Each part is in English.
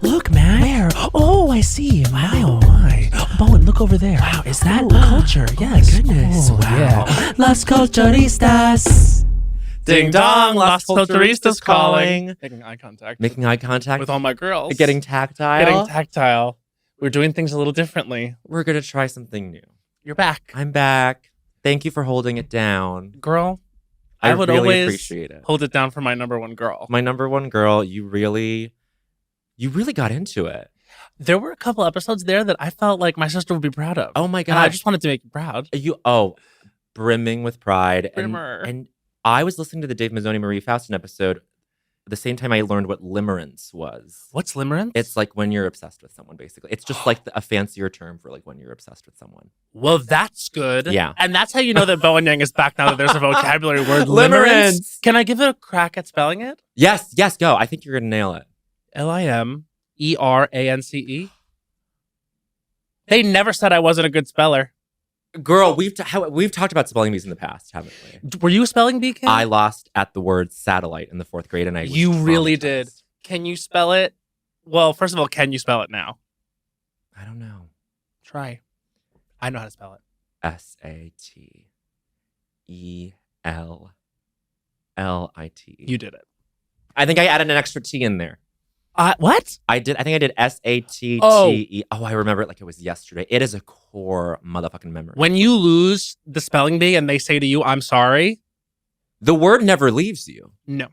Look, man. Where? Oh, I see. Wow. My. Bowen, look over there. Wow, is that culture? Yes. My goodness. Oh, Wow. Yeah. Las Culturistas. Ding dong, Las Culturistas calling. Making eye contact. Making eye contact. With all my girls. Getting tactile. Getting tactile. We're doing things a little differently. We're going to try something new. You're back. I'm back. Thank you for holding it down. Girl, I would really always appreciate it. hold it down for my number one girl. My number one girl, you really got into it. There were a couple episodes there that I felt like my sister would be proud of. Oh my God. And I just wanted to make you proud. Brimming with pride. Brimmer. And I was listening to the Dave Mazzoni Marie Faustin episode the same time I learned what limerence was. What's limerence? It's like when you're obsessed with someone, basically. It's just like a fancier term for like when you're obsessed with someone. Well, that's good. Yeah. And that's how you know that Bowen Yang is back now that there's a vocabulary word. Limerence. Can I give it a crack at spelling it? Yes, go. I think you're going to nail it. Limerance. They never said I wasn't a good speller. Girl, we've talked about spelling bees in the past, haven't we? Were you a spelling bee kid? I lost at the word satellite in the 4th grade, and I was You really traumatized. did. Can you spell it? Well, first of all, can you spell it now? I don't know. Try. I know how to spell it. SATELLIT. You did it. I think I added an extra T in there. What? I think I did SATTE. Oh, I remember it like it was yesterday. It is a core motherfucking memory. When you lose the spelling bee and they say to you, I'm sorry. The word never leaves you. No.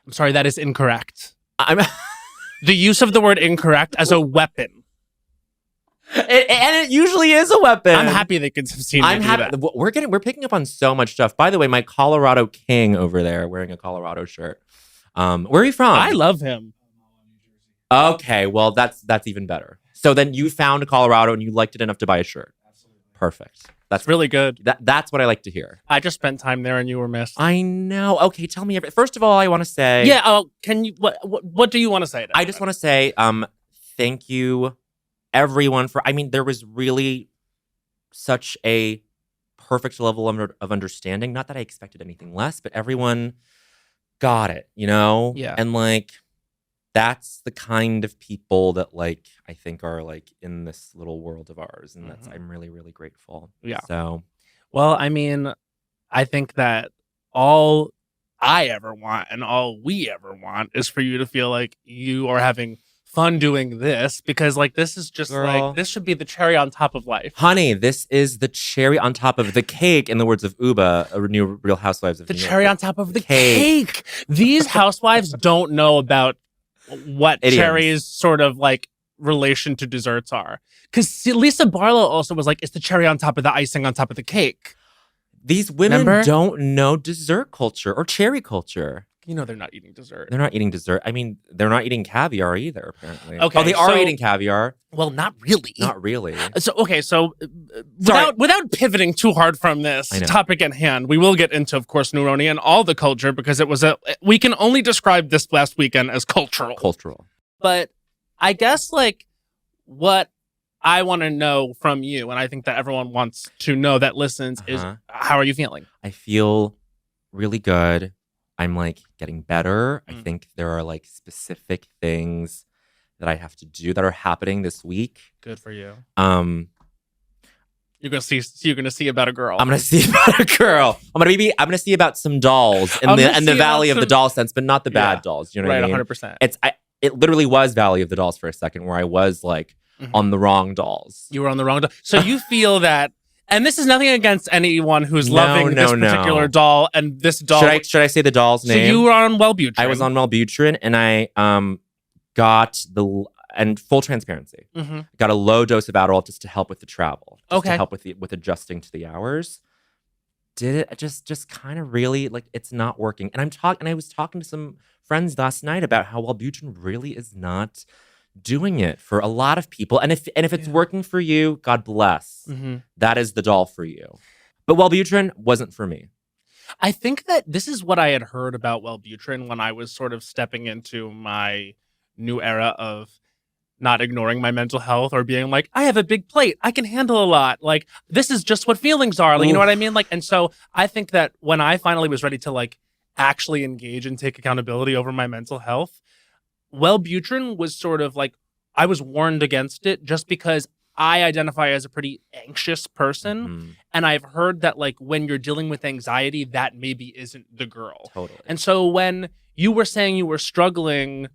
I'm sorry, that is incorrect. I'm The use of the word incorrect as a weapon. and it usually is a weapon. I'm happy they could have seen me do that. We're picking up on so much stuff. By the way, my Colorado King over there wearing a Colorado shirt. Where are you from? I love him. Okay, well that's even better. So then you found Colorado and you liked it enough to buy a shirt. Absolutely. Perfect. That's really good. That's what I like to hear. I just spent time there and you were missed. I know. Okay, tell me first of all, I want to say can you what do you want to say to I just want to say thank you everyone there was really such a perfect level of understanding. Not that I expected anything less, but everyone got it, Yeah. And like that's the kind of people that like I think are like in this little world of ours, and that's I'm really, really grateful. Yeah. So, well, I think that all I ever want and all we ever want is for you to feel like you are having fun doing this, because like this is just Girl. like this should be the cherry on top of life. Honey, this is the cherry on top of the cake, in the words of Uba, a new Real Housewives of The New York. cherry on top of the cake. These housewives don't know about what Idioms. cherry's sort of like relation to desserts are. Because Lisa Barlow also was like, it's the cherry on top of the icing on top of the cake. These women Remember? don't know dessert culture or cherry culture. You know they're not eating dessert. They're not eating dessert. They're not eating caviar either, apparently. Okay, Oh, they are so- eating caviar. Well, not really. Not really. So Sorry. without pivoting too hard from this I know. topic at hand, we will get into, of course, RHONY and all the culture, because we can only describe this last weekend as cultural. Cultural. But I guess like what I want to know from you, and I think that everyone wants to know that listens, is how are you feeling? I feel really good. I'm like getting better. I Mm. think there are like specific things that I have to do that are happening this week. Good for you. I'm You're gonna see about a girl. gonna see about a girl. I'm gonna see about some dolls in I'm gonna the see valley about of the some- doll sense, but not the bad Yeah. dolls. You know right, what I mean? 100%. It literally was Valley of the Dolls for a second, where I was like on the wrong dolls. You were on the wrong doll. So you feel that, and this is nothing against anyone who's No, loving this no. particular doll and this doll. Should I say the doll's so name? you were on Wellbutrin. I was on Wellbutrin, and I got and full transparency, Mhm. got a low dose of Adderall just to help with the travel, just Okay. to help with adjusting to the hours. Did it just kind of really like it's not working? And I was talking to some friends last night about how Wellbutrin really is not doing it for a lot of people. And if it's working for you, God bless. Mhm. That is the doll for you. But Wellbutrin wasn't for me. I think that this is what I had heard about Wellbutrin when I was sort of stepping into my new era of not ignoring my mental health or being like, I have a big plate, I can handle a lot. Like, this is just what feelings are. Like, you know what I mean? Like, and so I think that when I finally was ready to like actually engage and take accountability over my mental health, Wellbutrin was sort of like, I was warned against it just because I identify as a pretty anxious person. Mhm. And I've heard that like when you're dealing with anxiety, that maybe isn't the girl. Totally. And so when you were saying you were struggling,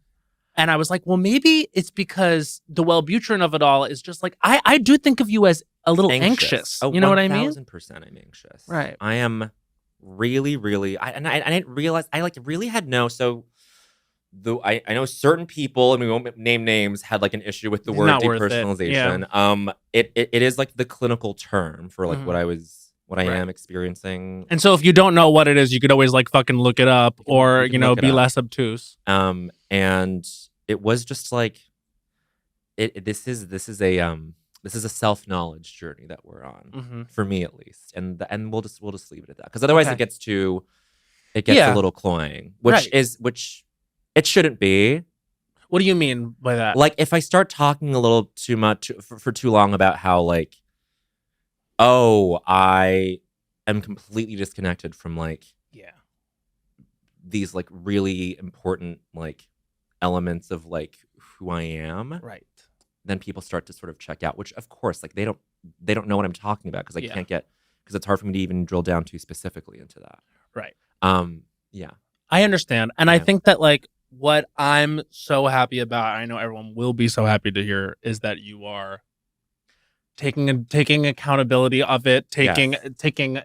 and I was like, well, maybe it's because the Wellbutrin of it all is just like, I do think of you as a little anxious. Oh, You know what I mean? 1000% I'm anxious. Right. I am really, really, I didn't realize, I like really had no, so though I know certain people, and we won't name names, had like an issue with the It's word not worth it. depersonalization. It is like the clinical term for like Mhm. what I Right. am experiencing. And so if you don't know what it is, you could always like fucking look it up or, you can look it be up. less obtuse. And it was just like this is a self-knowledge journey that we're on, Mhm. for me at least, and we'll just leave it at that, because otherwise Okay. it gets Yeah. a little cloying, which Right. it shouldn't be. What do you mean by that? Like if I start talking a little too much for too long about how like, oh, I am completely disconnected from like Yeah. these like really important like elements of like who I am, Right. then people start to sort of check out, which of course like they don't know what I'm talking about, because I Yeah. can't get, because it's hard for me to even drill down too specifically into that. Right. Yeah. I understand. And I Yeah. think that like what I'm so happy about, I know everyone will be so happy to hear, is that you are taking accountability of it, taking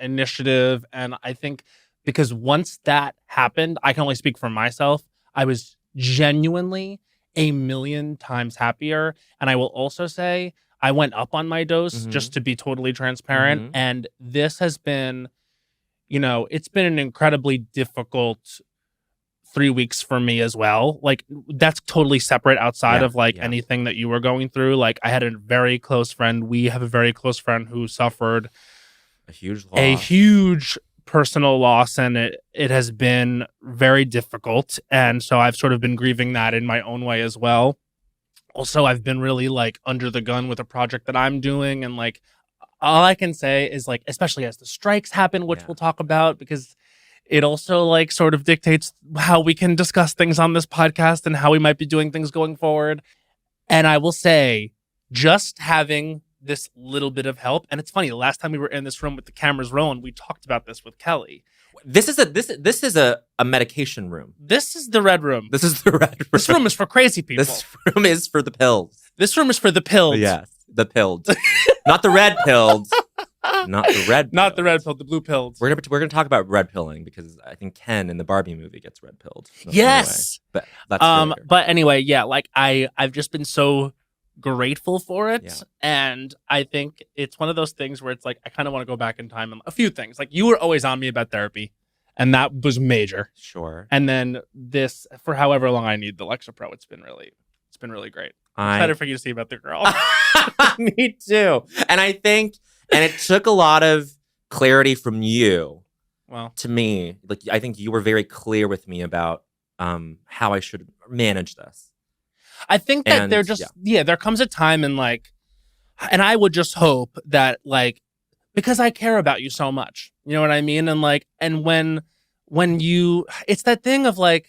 initiative. And I think because once that happened, I can only speak for myself, I was genuinely a million times happier. And I will also say I went up on my dose, Mhm. just to be totally transparent. Mhm. And this has been, it's been an incredibly difficult 3 weeks for me as well. Like that's totally separate outside Yeah, of like yeah. anything that you were going through. Like I had a very close friend. We have a very close friend who suffered A huge a loss. huge personal loss, and it has been very difficult. And so I've sort of been grieving that in my own way as well. Also, I've been really like under the gun with a project that I'm doing, and like all I can say is like, especially as the strikes happen, which Yeah. we'll talk about, because it also like sort of dictates how we can discuss things on this podcast and how we might be doing things going forward. And I will say, just having this little bit of help, and it's funny, the last time we were in this room with the cameras rolling, we talked about this with Kelly. This is a medication room. This is the red room. This is the red room. This room is for crazy people. This room is for the pills. This room is for the pills. Yes, the pilled, not the red pilled. Not the red. Not the pilled. red pill, the blue pills. We're gonna talk about red pilling, because I think Ken in the Barbie movie gets red pilled. Yes. Anyway, but that's later. But anyway, yeah, like I've just been so grateful for it. Yeah. And I think it's one of those things where it's like I kind of want to go back in time and a few things. Like you were always on me about therapy, and that was major. Sure. And then this, for however long I need the Lexapro, it's been really great. I'm excited for you to see about the girl. Me too. And I think, and it took a lot of clarity from you Well, to me. Like I think you were very clear with me about how I should manage this. I think that And, there just there comes a time in like, and I would just hope that like, because I care about you so much, you know what I mean? And like, and when you, it's that thing of like,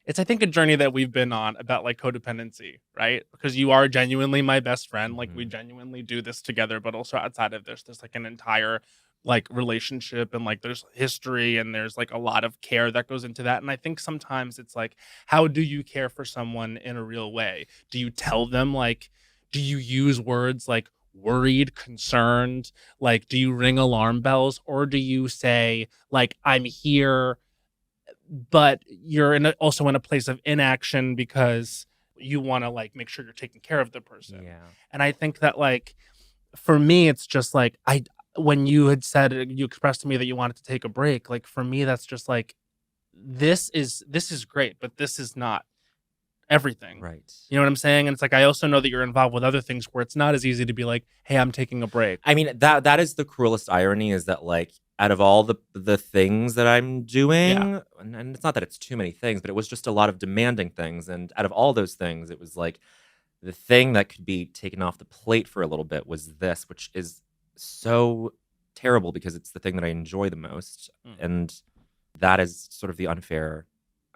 it's I think a journey that we've been on about like codependency, right? Because you are genuinely my best friend. Like we genuinely do this together, but also outside of this, there's like an entire like relationship, and like there's history, and there's like a lot of care that goes into that. And I think sometimes it's like, how do you care for someone in a real way? Do you tell them like, do you use words like worried, concerned? Like, do you ring alarm bells, or do you say like, I'm here, but you're also in a place of inaction because you want to like make sure you're taking care of the person? Yeah. And I think that like, for me, it's just like, when you had said, you expressed to me that you wanted to take a break, like for me, that's just like, this is great, but this is not everything. Right. You know what I'm saying? And it's like, I also know that you're involved with other things where it's not as easy to be like, hey, I'm taking a break. I mean, that is the cruelest irony, is that like out of all the things that I'm doing, and it's not that it's too many things, but it was just a lot of demanding things. And out of all those things, it was like the thing that could be taken off the plate for a little bit was this, which is so terrible because it's the thing that I enjoy the most. And that is sort of the unfair,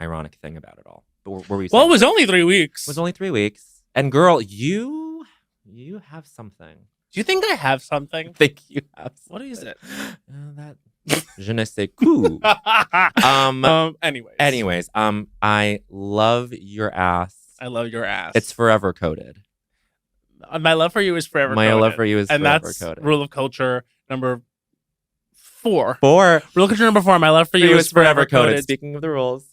ironic thing about it all. were we? Well, saying? it was only 3 weeks. It was only 3 weeks. And girl, you have something. Do you think I have something? I think you have. What is it? That je ne sais quoi. Anyways, I love your ass. I love your ass. It's forever coded. My love for you is forever. My coded. love for you is and forever that's coded. Rule of culture number 4. 4. Rule of culture number 4. My love for you is forever coded. Speaking of the rules,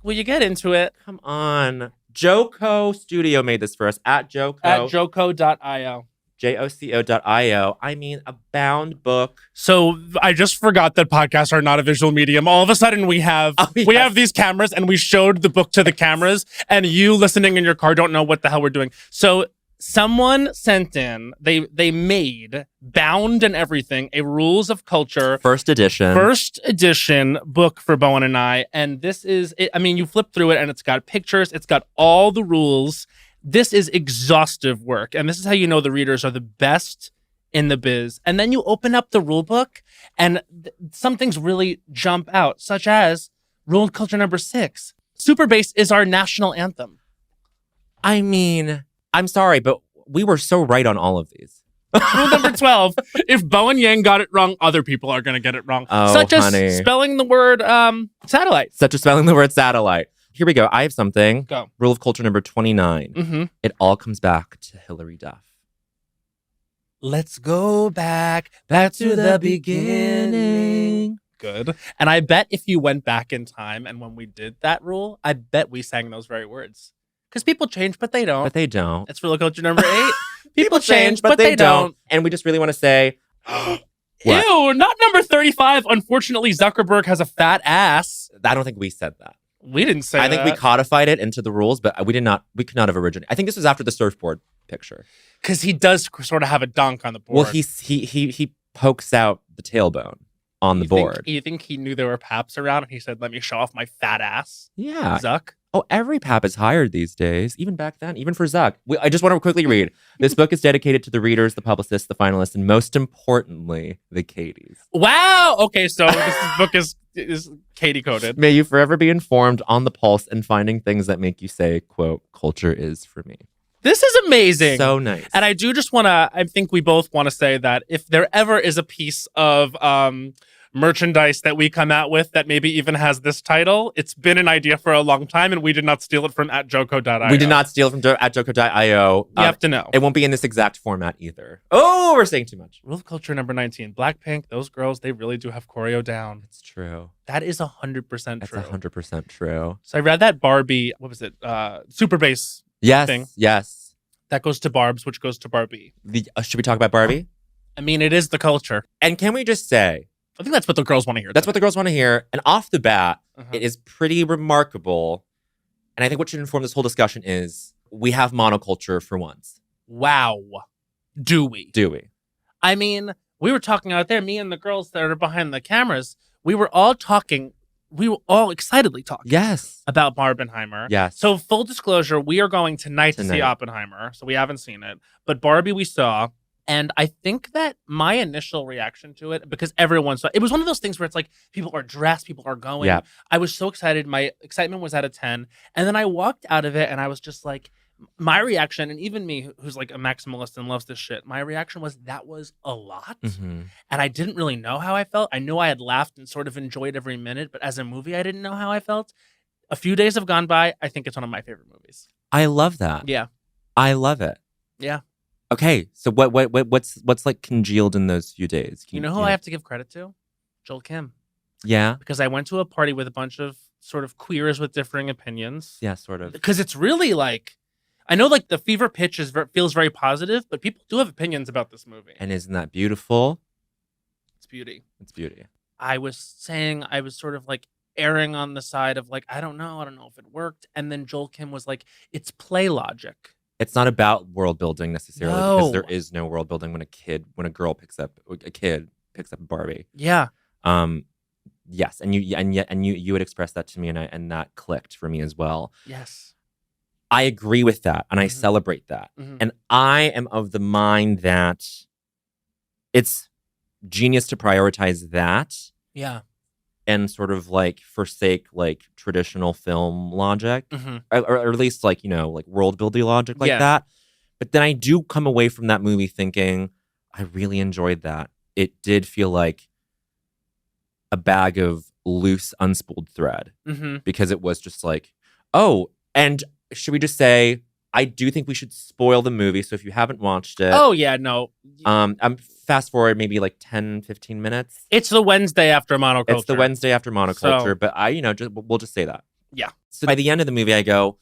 Will you get into it? come on. Joko Studio made this for us at Joko. At joko.io. JOCO.io. I mean, a bound book. So I just forgot that podcasts are not a visual medium. All of a sudden we have we have these cameras and we showed the book to the cameras and you listening in your car don't know what the hell we're doing. So someone sent in, they made bound and everything, a Rules of Culture First edition book for Bowen and I. And this is, I mean, you flip through it and it's got pictures, it's got all the rules. This is exhaustive work. And this is how you know the readers are the best in the biz. And then you open up the rule book and some things really jump out, such as Rule of Culture number 6. Super Bass is our national anthem. I mean, I'm sorry, but we were so right on all of these. Rule number 12. If Bowen Yang got it wrong, other people are going to get it wrong. Oh, such honey. as spelling the word satellite. Such as spelling the word satellite. Here we go. I have something. Go. Rule of Culture number 29. Mm-hmm. It all comes back to Hilary Duff. Let's go back to the beginning. Good. And I bet if you went back in time and when we did that rule, I bet we sang those very words. Because people change, but they don't. But they don't. It's Rule of Culture number 8. People change, but they don't. And we just really want to say, ew, not number 35. Unfortunately, Zuckerberg has a fat ass. I don't think we said that. We didn't say that. I think we codified it into the rules, but we could not have originated. I think this was after the surfboard picture. Because he does sort of have a dunk on the board. Well, he pokes out the tailbone on the board. You think he knew there were paps around and he said, let me show off my fat ass? Yeah. Zuck? Oh, every pap is hired these days, even back then, even for Zuck. I just want to quickly read. This book is dedicated to the readers, the publicists, the finalists, and most importantly, the Katies. Wow. Okay, so this book is Katie coded. May you forever be informed, on the pulse, and finding things that make you say, quote, culture is for me. This is amazing. So nice. And I do just want to, I think we both want to say that if there ever is a piece of merchandise that we come out with that maybe even has this title, it's been an idea for a long time and we did not steal it from @joko.io. We did not steal it from @joko.io. You have to know. It won't be in this exact format either. Oh, we're saying too much. Rule of Culture number 19. Blackpink, those girls, they really do have choreo down. It's true. That is 100% true. That's 100% true. So I read that Barbie, what was it? Super Bass Yes, thing. yes. That goes to Barb's, which goes to Barbie. Should we talk about Barbie? I mean, it is the culture. And can we just say, I think that's what the girls want to hear. That's what the girls want to hear. And off the bat, Uh-huh. it is pretty remarkable. And I think what should inform this whole discussion is we have monoculture for once. Wow. Do we? Do we? I mean, we were talking out there, me and the girls that are behind the cameras, we were all excitedly talking. Yes. About Barbenheimer. Yes. So full disclosure, we are going tonight to see Oppenheimer. So we haven't seen it. But Barbie we saw. And I think that my initial reaction to it, because everyone saw it was one of those things where it's like people are dressed, people are going. Yeah. I was so excited. My excitement was at a 10. And then I walked out of it and I was just like, my reaction, and even me, who's like a maximalist and loves this shit, my reaction was that was a lot. Mm-hmm. And I didn't really know how I felt. I knew I had laughed and sort of enjoyed every minute, but as a movie, I didn't know how I felt. A few days have gone by. I think it's one of my favorite movies. I love that. Yeah. I love it. Yeah. Okay, so what's like congealed in those few days? You know who I have to give credit to? Joel Kim. Yeah. Because I went to a party with a bunch of sort of queers with differing opinions. Yeah, sort of. Because it's really like, I know like the fever pitch feels very positive, but people do have opinions about this movie. And isn't that beautiful? It's beauty. It's beauty. I was saying, I was sort of like erring on the side of like, I don't know if it worked. And then Joel Kim was like, it's play logic. It's not about world building necessarily No. because there is no world building when a kid picks up Barbie. Yeah. Yes, and you would express that to me, and that clicked for me as well. Yes. I agree with that, and I Mm-hmm. celebrate that. Mm-hmm. And I am of the mind that it's genius to prioritize that. Yeah. and sort of like forsake like traditional film logic, Mm-hmm. or at least like, like world building logic like Yeah. that. But then I do come away from that movie thinking I really enjoyed that. It did feel like a bag of loose, unspooled thread, Mm-hmm. because it was just like, oh, and should we just say, I do think we should spoil the movie. So if you haven't watched it, Oh yeah, no. I'm fast forward maybe like 10, 15 minutes. It's the Wednesday after monoculture. It's the Wednesday after monoculture, So- but we'll just say that. Yeah. So by the end of the movie, I go,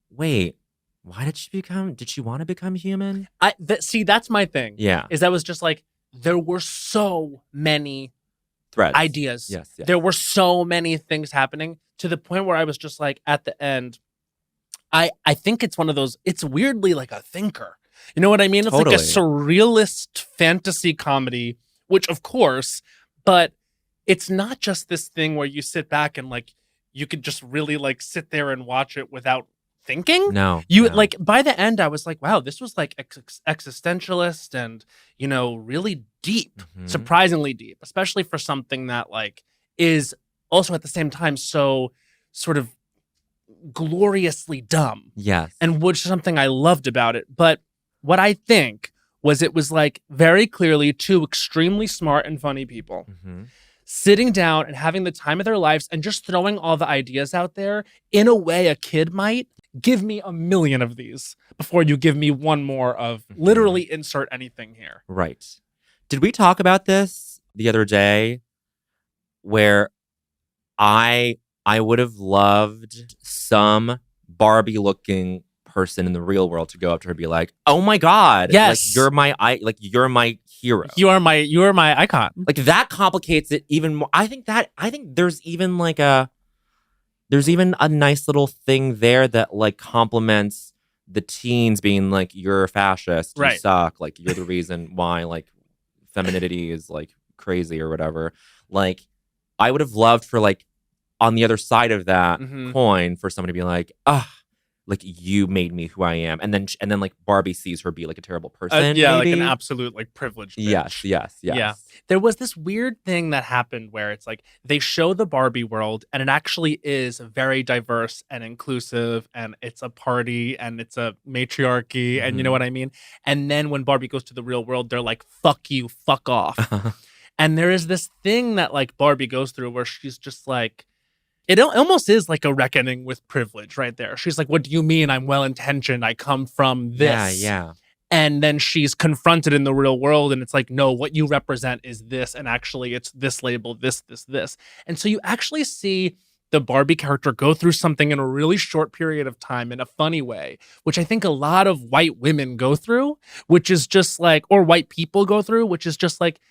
wait, why did she want to become human? See, that's my thing. Yeah. Is that was just like, there were so many Threads. ideas. Yes. There were so many things happening to the point where I was just like, at the end, I think it's one of those, it's weirdly like a thinker. You know what I mean? It's Totally. like a surrealist fantasy comedy, which of course, but it's not just this thing where you sit back and like, you could just really like sit there and watch it without thinking. No. Like by the end, I was like, wow, this was like existentialist and, really deep, Mhm. surprisingly deep, especially for something that like is also at the same time so sort of gloriously dumb, Yes. and which is something I loved about it. But what I think was it was like very clearly two extremely smart and funny people Mhm. sitting down and having the time of their lives and just throwing all the ideas out there in a way a kid might. Give me a million of these before you give me one more of literally insert anything here. Right. Did we talk about this the other day where I would have loved some Barbie looking person in the real world to go up to her and be like, "Oh my God, Yes. like you're my hero." You are my icon. Like that complicates it even more. I think there's even a nice little thing there that like complements the teens being like, "You're a fascist, you Right. suck, like you're the reason why like femininity is like crazy or whatever." Like I would have loved for like on the other side of that Mhm. coin for somebody to be like, like you made me who I am, and then like Barbie sees her be like a terrible person. Yeah, maybe? like an absolute like privileged bitch. Yes. Yeah. There was this weird thing that happened where it's like they show the Barbie world and it actually is very diverse and inclusive and it's a party and it's a matriarchy and you know Mhm. what I mean? And then when Barbie goes to the real world, they're like, fuck you, fuck off. And there is this thing that like Barbie goes through where she's just like, it almost is like a reckoning with privilege right there. She's like, what do you mean I'm well-intentioned? I come from this. Yeah. And then she's confronted in the real world and it's like, no, what you represent is this. And actually it's this label, this. And so you actually see the Barbie character go through something in a really short period of time in a funny way, which I think a lot of white women go through, which is just like, or white people go through, which is just like,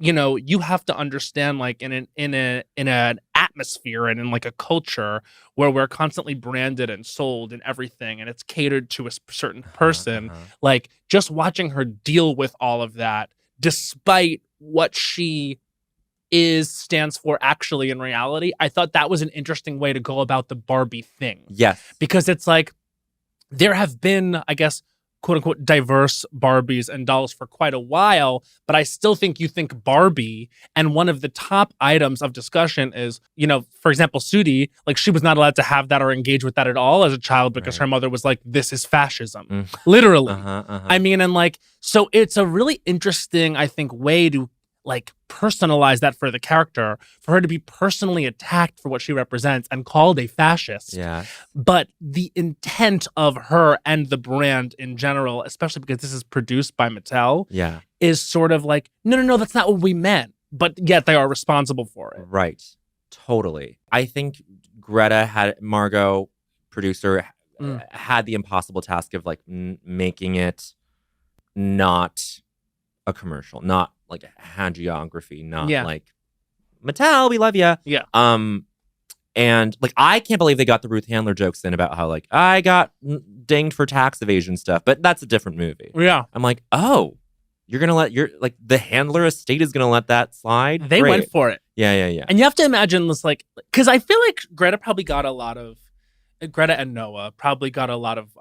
you have to understand like in an atmosphere and in like a culture where we're constantly branded and sold and everything and it's catered to a certain person. Like just watching her deal with all of that, despite what she stands for actually in reality, I thought that was an interesting way to go about the Barbie thing. Yes. Because it's like there have been, I guess, quote unquote diverse Barbies and dolls for quite a while, but I still think you think Barbie and one of the top items of discussion is, for example, Sudi, like she was not allowed to have that or engage with that at all as a child because her mother was like, this is fascism, literally. I mean, and like, so it's a really interesting, I think, way to like personalize that for the character, for her to be personally attacked for what she represents and called a fascist. Yeah. But the intent of her and the brand in general, especially because this is produced by Mattel, Yeah. is sort of like, no, that's not what we meant. But yet they are responsible for it. Right. Totally. I think Margot, producer, had the impossible task of like making it not a commercial, not like hagiography, not like Mattel, we love you. Yeah. And like I can't believe they got the Ruth Handler jokes in about how like I got dinged for tax evasion stuff, but that's a different movie. Yeah. I'm like, oh, you're gonna let the Handler estate is gonna let that slide? They went for it. Yeah. And you have to imagine this, like, because I feel like Greta and Noah probably got a lot of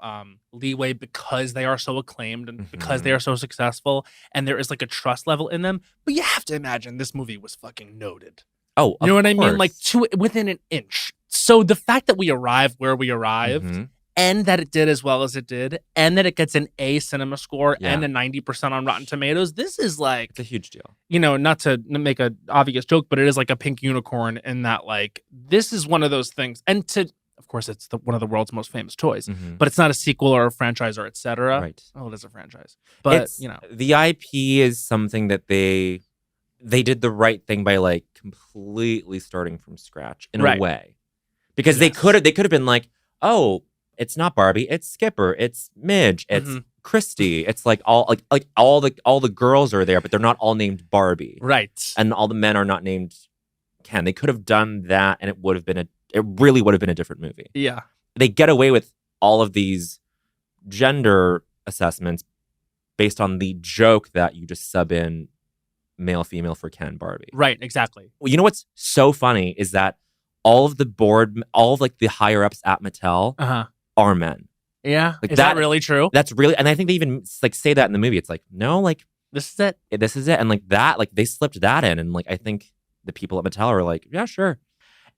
leeway because they are so acclaimed and because they are so successful and there is like a trust level in them. But you have to imagine this movie was fucking noted. Oh, You know what I mean? course. Like within an inch. So the fact that we arrived where we arrived, Mhm. and that it did as well as it did, and that it gets an A cinema score Yeah. and a 90% on Rotten Tomatoes, this is like, It's a huge deal. you know, not to make an obvious joke, but it is like a pink unicorn in that, like, this is one of those things. And of course, it's one of the world's most famous toys, Mhm. but it's not a sequel or a franchise or et cetera. Right. Oh, it is a franchise. But, It's, you know. the IP is something that they did the right thing by like completely starting from scratch in Right. a way. Because they Yes. could have been like, oh, it's not Barbie, it's Skipper, it's Midge, it's Mhm. Christy. It's like all the girls are there, but they're not all named Barbie. Right. And all the men are not named Ken. They could have done that and it really would have been a different movie. Yeah. They get away with all of these gender assessments based on the joke that you just sub in male, female for Ken, Barbie. Right. Exactly. Well, you know what's so funny is that all of the higher ups at Mattel Uh-huh. are men. Yeah. Like is that that- really true? That's really, and I think they even like say that in the movie. It's like, no, like This is it. this is it. And like that, like they slipped that in. And like, I think the people at Mattel are like, yeah, sure.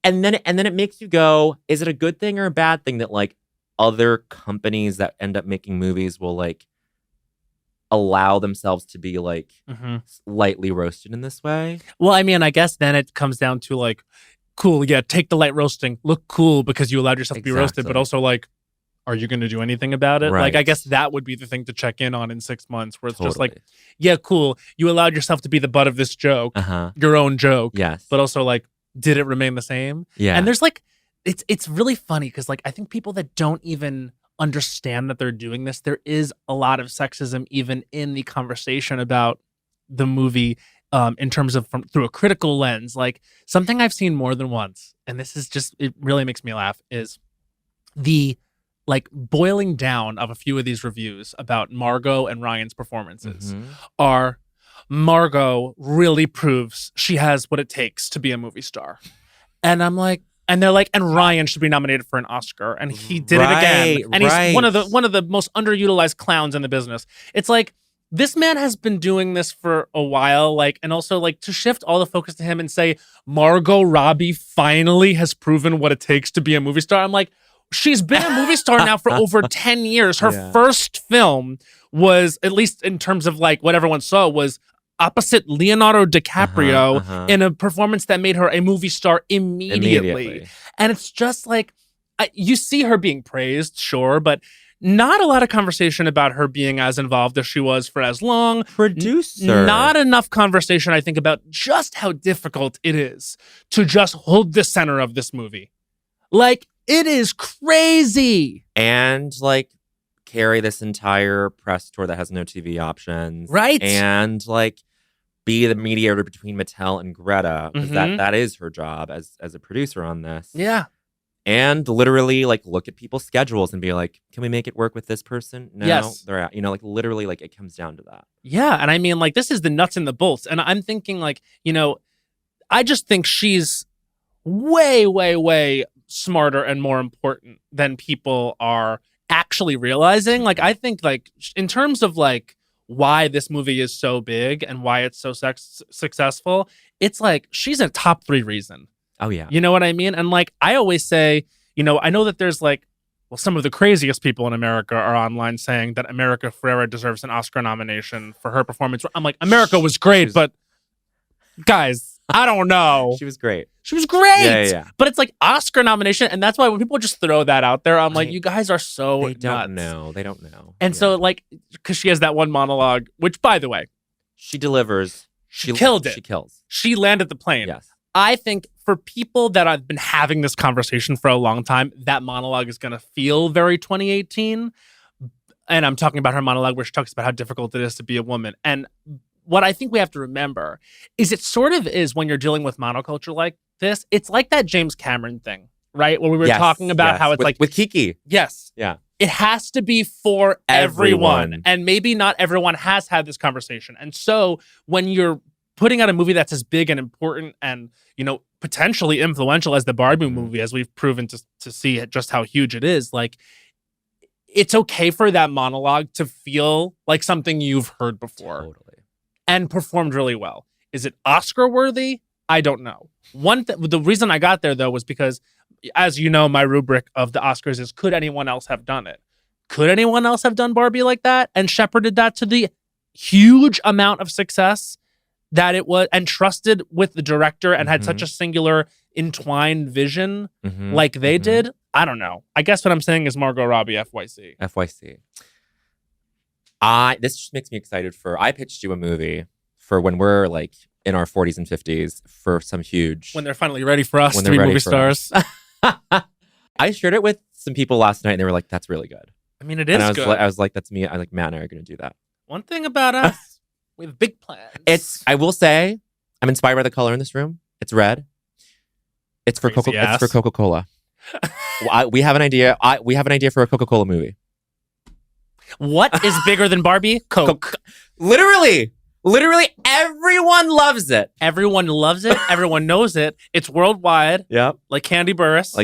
And then it makes you go, is it a good thing or a bad thing that like other companies that end up making movies will like allow themselves to be like Mhm. lightly roasted in this way? Well, I mean, I guess then it comes down to like, cool, yeah, take the light roasting, look cool because you allowed yourself to be roasted, but Exactly. also like, are you going to do anything about it? Like, I Right. guess that would be the thing to check in on in 6 months, where it's just like, Totally. yeah, cool, you allowed yourself to be the butt of this joke, Uh-huh. your own joke, Yes. but also like, did it remain the same? Yeah. And there's like, it's really funny because like I think people that don't even understand that they're doing this, there is a lot of sexism even in the conversation about the movie, in terms of through a critical lens. Like something I've seen more than once, and this is just, it really makes me laugh, is the like boiling down of a few of these reviews about Margot and Ryan's performances Mhm. are, Margot really proves she has what it takes to be a movie star. And I'm like, and they're like, and Ryan should be nominated for an Oscar, and he did it again. Right, And he's right. one of the most underutilized clowns in the business. It's like, this man has been doing this for a while, like, and also like to shift all the focus to him and say Margot Robbie finally has proven what it takes to be a movie star. I'm like, she's been a movie star now for over 10 years. Her Yeah. first film was, at least in terms of like what everyone saw, was opposite Leonardo DiCaprio Uh-huh. in a performance that made her a movie star immediately. And it's just like, you see her being praised, sure, but not a lot of conversation about her being as involved as she was for as long. Producer. Not enough conversation, I think, about just how difficult it is to just hold the center of this movie. Like, it is crazy. And like carry this entire press tour that has no TV options. Right. And like be the mediator between Mattel and Greta. Because Mhm. that is her job as a producer on this. Yeah. And literally like look at people's schedules and be like, can we make it work with this person? No, Yes. they're out. You know, like literally like it comes down to that. Yeah. And I mean, like, this is the nuts and the bolts. And I'm thinking, like, you know, I just think she's way, way, way smarter and more important than people are actually realizing. Like, I think, like, in terms of like why this movie is so big and why it's so successful, it's like she's a top 3 reason. Oh yeah. You know what I mean? And like, I always say, you know, I know that there's like, well, some of the craziest people in America are online saying that America Ferrera deserves an Oscar nomination for her performance. I'm like, America was great, but guys, I don't know. She was great. She was great. Yeah. But it's like Oscar nomination. And that's why when people just throw that out there, I'm like, I- you guys are so They don't nuts. know. They don't know. And Yeah. so like, because she has that one monologue, which by the way, she delivers. she killed it. She kills. She landed the plane. Yes. I think for people that have been having this conversation for a long time, that monologue is going to feel very 2018. And I'm talking about her monologue where she talks about how difficult it is to be a woman. And what I think we have to remember is it sort of is, when you're dealing with monoculture like this, it's like that James Cameron thing, right? Where we were Yes, talking about yes. how it's like, with Kiki. yes, Yeah. it has to be for everyone. Everyone. And maybe not everyone has had this conversation. And so when you're putting out a movie that's as big and important and, you know, potentially influential as the Barbie movie, as we've proven to see just how huge it is, like, it's okay for that monologue to feel like something you've heard before Totally. and performed really well. Is it Oscar worthy? I don't know. The reason I got there though was because, as you know, my rubric of the Oscars is, could anyone else have done it? Could anyone else have done Barbie like that and shepherded that to the huge amount of success that it was, and trusted with the director and had such a singular entwined vision like they did? I don't know. I guess what I'm saying is Margot Robbie, FYC. FYC. This just makes me excited I pitched you a movie for when we're like in our 40s and 50s for some huge... When they're finally ready for us when to they're be ready movie for stars. I shared it with some people last night and they were like, that's really good. I mean, it is good. I was like, that's me. I like, Matt and I are going to do that. One thing about us, we have big plans. I will say, I'm inspired by the color in this room. It's red. It's for Coca-Cola. We have an idea. We have an idea for a Coca-Cola movie. What is bigger than Barbie? Coke. Literally, everyone loves it. Everyone loves it. Everyone knows it. It's worldwide. Yep. Like Candy Burris.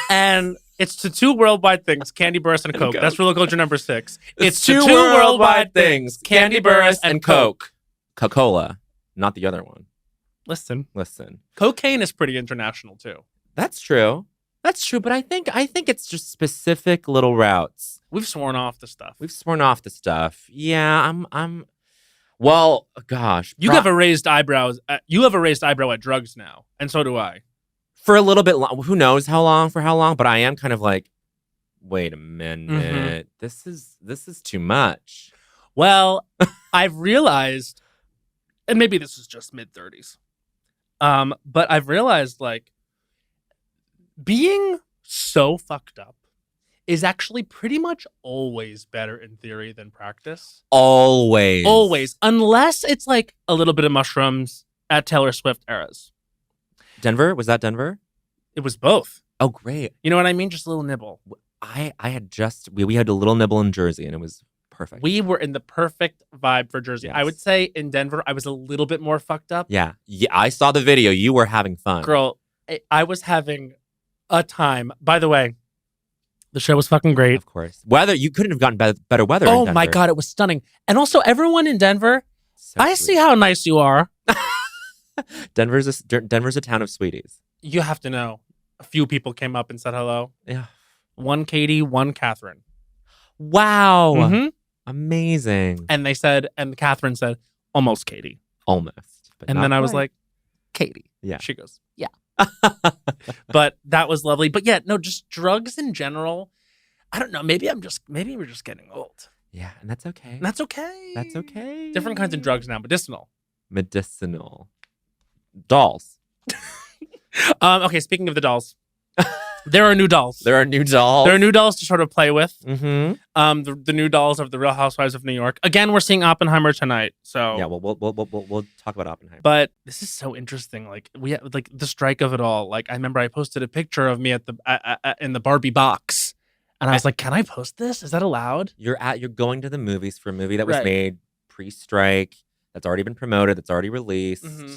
And it's to two worldwide things, Candy Burris and Coke. That's Real Culture number 6. It's to two worldwide things, Candy Burris and Coke. Coca-Cola, not the other one. Listen. Cocaine is pretty international too. That's true, but I think it's just specific little routes. We've sworn off the stuff. Yeah, I'm. Well, gosh, you have a raised eyebrows. You have a raised eyebrow at drugs now, and so do I. For a little bit, who knows how long? But I am kind of like, wait a minute, this is too much. Well, I've realized, and maybe this is just mid-30s, but I've realized like being so fucked up is actually pretty much always better in theory than practice. Always. Unless it's like a little bit of mushrooms at Taylor Swift eras. Denver? Was that Denver? It was both. Oh, great. You know what I mean? Just a little nibble. I had we had a little nibble in Jersey and it was perfect. We were in the perfect vibe for Jersey. Yes. I would say in Denver, I was a little bit more fucked up. Yeah, I saw the video. You were having fun. Girl, I was having a time. By the way, the show was fucking great. Of course. You couldn't have gotten better weather in Denver. Oh my God, it was stunning. And also everyone in Denver, so I see how nice you are. Denver's a town of sweeties. You have to know. A few people came up and said hello. Yeah. One Katie, one Catherine. Wow. Mm-hmm. Amazing. And Catherine said, almost Katie. Almost. And then I was like, Katie. Yeah. She goes, yeah. But that was lovely. But yeah, no, just drugs in general. I don't know. Maybe we're just getting old. Yeah, and that's okay. That's okay. Different kinds of drugs now. Medicinal. Dolls. Okay, speaking of the dolls. There are new dolls. There are new dolls to sort of play with. Mm-hmm. The new dolls of the Real Housewives of New York. Again, we're seeing Oppenheimer tonight. So yeah, we'll talk about Oppenheimer. But this is so interesting. Like we have, like the strike of it all. Like I remember I posted a picture of me at the in the Barbie box, and I was like, "Can I post this? Is that allowed?" You're going to the movies for a movie that was made pre-strike, that's already been promoted, that's already released. Mm-hmm.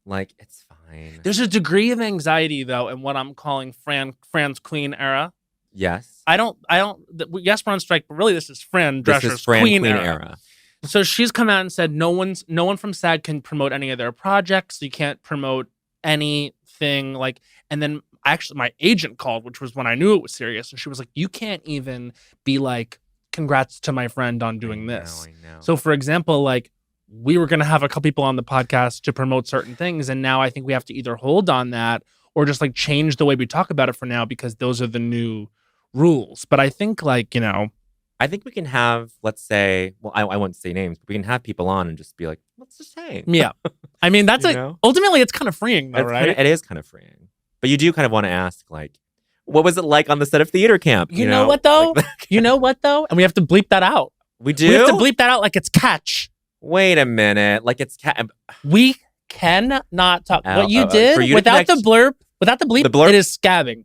Like, it's fine. There's a degree of anxiety, though, in what I'm calling Fran's Queen era. Yes. Yes, we're on strike, but really this is Fran Drescher's Queen era. So she's come out and said no one from SAG can promote any of their projects. You can't promote anything. Like, and then actually my agent called, which was when I knew it was serious. And she was like, you can't even be like, congrats to my friend on doing this. I know. So, for example, like, we were going to have a couple people on the podcast to promote certain things. And now I think we have to either hold on that or just like change the way we talk about it for now, because those are the new rules. But I think like, I think we can have, let's say, well, I won't say names, but we can have people on and just be like, let's just hang. Yeah. I mean, that's ultimately it's kind of freeing though, right? It is kind of freeing. But you do kind of want to ask like, what was it like on the set of theater camp? You know what though? You know what though? And we have to bleep that out. We do? We have to bleep that out like it's catch. Wait a minute. Like it's we cannot talk. What you did without the blurb, without the bleep, it is scabbing.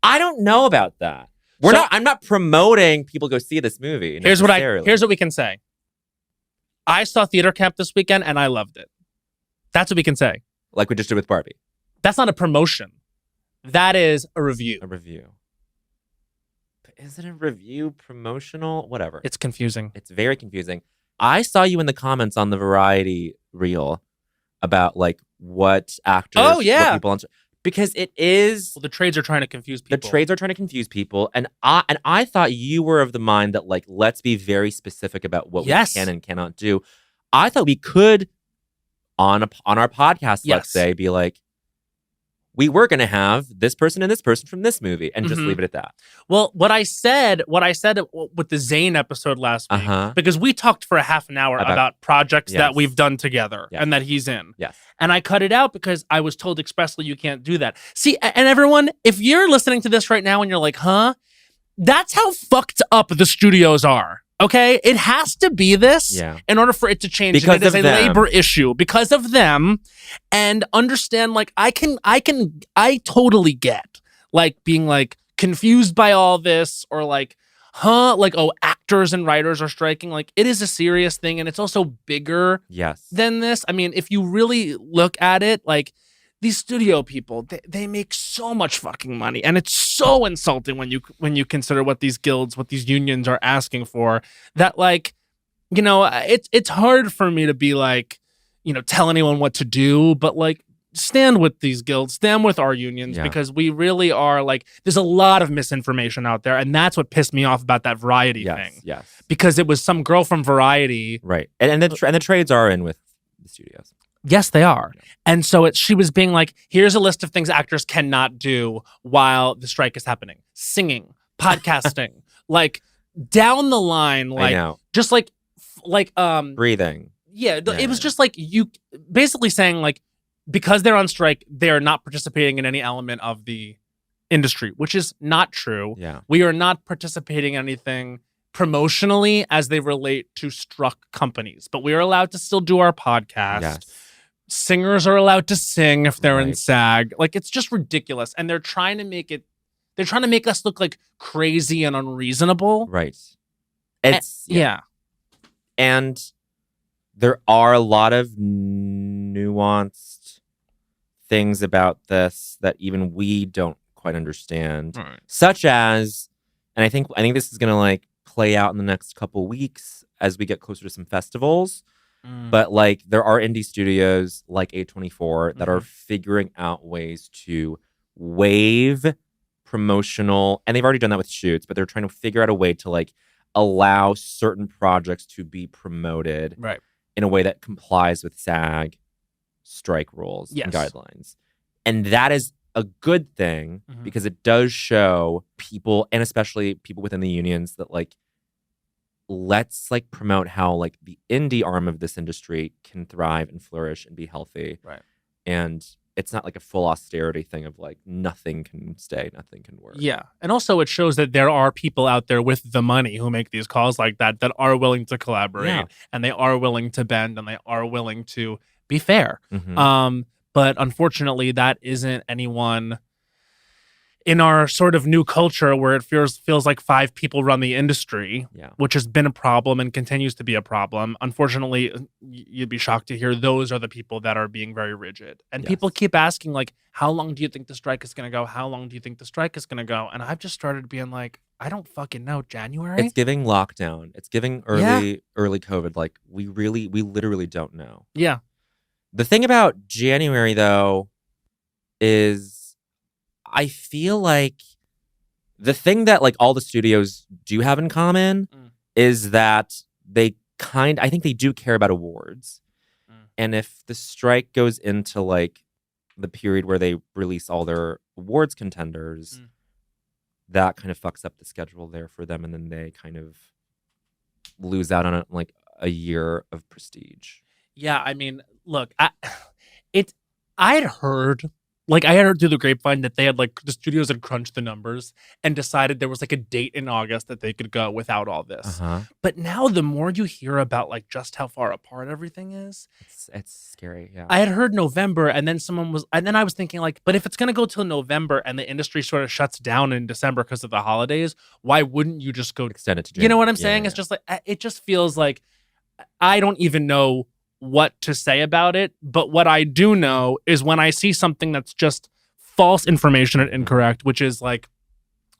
I don't know about that. I'm not promoting people go see this movie. Here's what we can say. I saw theater camp this weekend and I loved it. That's what we can say. Like we just did with Barbie. That's not a promotion. That is a review. A review. But is it a review promotional? Whatever. It's confusing. It's very confusing. I saw you in the comments on the Variety reel about like what actors, Oh, yeah. what people on, because it is Well, the trades are trying to confuse people. the trades are trying to confuse people, and I thought you were of the mind that like let's be very specific about what Yes. we can and cannot do. I thought we could on our podcast, Yes. let's say, be like, we were going to have this person and this person from this movie, and just Mhm. leave it at that. Well, what I said with the Zayn episode last week, because we talked for a half an hour about projects that Yes. we've done together Yes. and that he's in. Yes. And I cut it out because I was told expressly you can't do that. See, and everyone, if you're listening to this right now and you're like, huh? That's how fucked up the studios are. Okay? It has to be this in order for it to change. Because and it is of a them. labor issue because of them. And understand, like, I totally get, like, being, like, confused by all this or, like, like, oh, actors and writers are striking. Like, it is a serious thing, and it's also bigger than this. I mean, if you really look at it, like, these studio people, they make so much fucking money, and it's so insulting when you consider what these guilds, what these unions are asking for, that, like, you know, it's hard for me to be like, you know, tell anyone what to do, but like, stand with these guilds, stand with our unions, because we really are, like, there's a lot of misinformation out there, and that's what pissed me off about that Variety thing. Yes. Because it was some girl from Variety. Right. And the trades are in with the studios. Yes, they are. And so she was being like, here's a list of things actors cannot do while the strike is happening. Singing, podcasting, like, down the line, like, I know. just like breathing. Yeah, it was just like, you basically saying, like, because they're on strike, they're not participating in any element of the industry, which is not true. Yeah. We are not participating in anything promotionally as they relate to struck companies, but we are allowed to still do our podcast. Yes. Singers are allowed to sing if they're in SAG. Like, it's just ridiculous. And they're trying to make us look like crazy and unreasonable. Right. It's And there are a lot of nuanced things about this that even we don't quite understand. Right. Such as, and I think this is gonna like play out in the next couple weeks as we get closer to some festivals. But like, there are indie studios like A24 that are figuring out ways to waive promotional, and they've already done that with shoots, but they're trying to figure out a way to like allow certain projects to be promoted in a way that complies with SAG strike rules and guidelines. And that is a good thing because it does show people, and especially people within the unions, that like, let's like promote how like the indie arm of this industry can thrive and flourish and be healthy. Right. And it's not like a full austerity thing of like nothing can stay, nothing can work. Yeah. And also it shows that there are people out there with the money who make these calls like that are willing to collaborate and they are willing to bend and they are willing to be fair. But unfortunately that isn't anyone in our sort of new culture where it feels like 5 people run the industry, which has been a problem and continues to be a problem. Unfortunately, you'd be shocked to hear those are the people that are being very rigid. And people keep asking, like, how long do you think the strike is going to go? How long do you think the strike is going to go? And I've just started being like, I don't fucking know. January? It's giving lockdown. It's giving early COVID. Like, we literally don't know. Yeah. The thing about January, though, is I feel like the thing that like all the studios do have in common is that I think they do care about awards. And if the strike goes into like the period where they release all their awards contenders, that kind of fucks up the schedule there for them. And then they kind of lose out on like a year of prestige. Yeah. I mean, look, I had heard through the grapevine that they had like the studios had crunched the numbers and decided there was like a date in August that they could go without all this. But now the more you hear about like just how far apart everything is, it's scary. Yeah. I had heard November and then I was thinking like, but if it's going to go till November and the industry sort of shuts down in December because of the holidays, why wouldn't you just go extend it to January? You know what I'm saying? It's just like, it just feels like I don't even know what to say about it, but what I do know is when I see something that's just false information and incorrect, which is like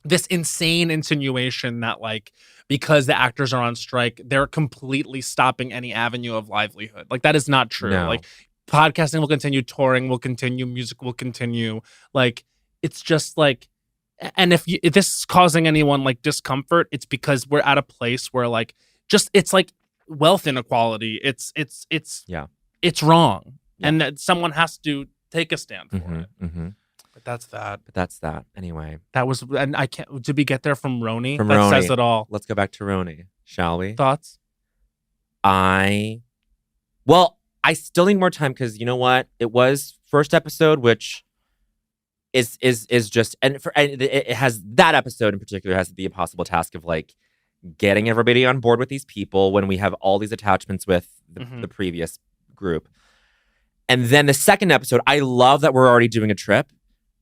this insane insinuation that like because the actors are on strike, they're completely stopping any avenue of livelihood. Like that is not true. No. Like podcasting will continue, touring will continue, music will continue. Like, it's just like, and if this is causing anyone like discomfort, it's because we're at a place where like, just, it's like wealth inequality. It's wrong. Yeah. And that someone has to take a stand for it. Mm-hmm. But that's that. Anyway. That was, and I can't, did we get there from RHONY? From that RHONY. says it all. Let's go back to RHONY, shall we? Thoughts? I still need more time because you know what? It was first episode, which is just, and it has, that episode in particular has the impossible task of like getting everybody on board with these people when we have all these attachments with the previous group. And then the second episode, I love that we're already doing a trip.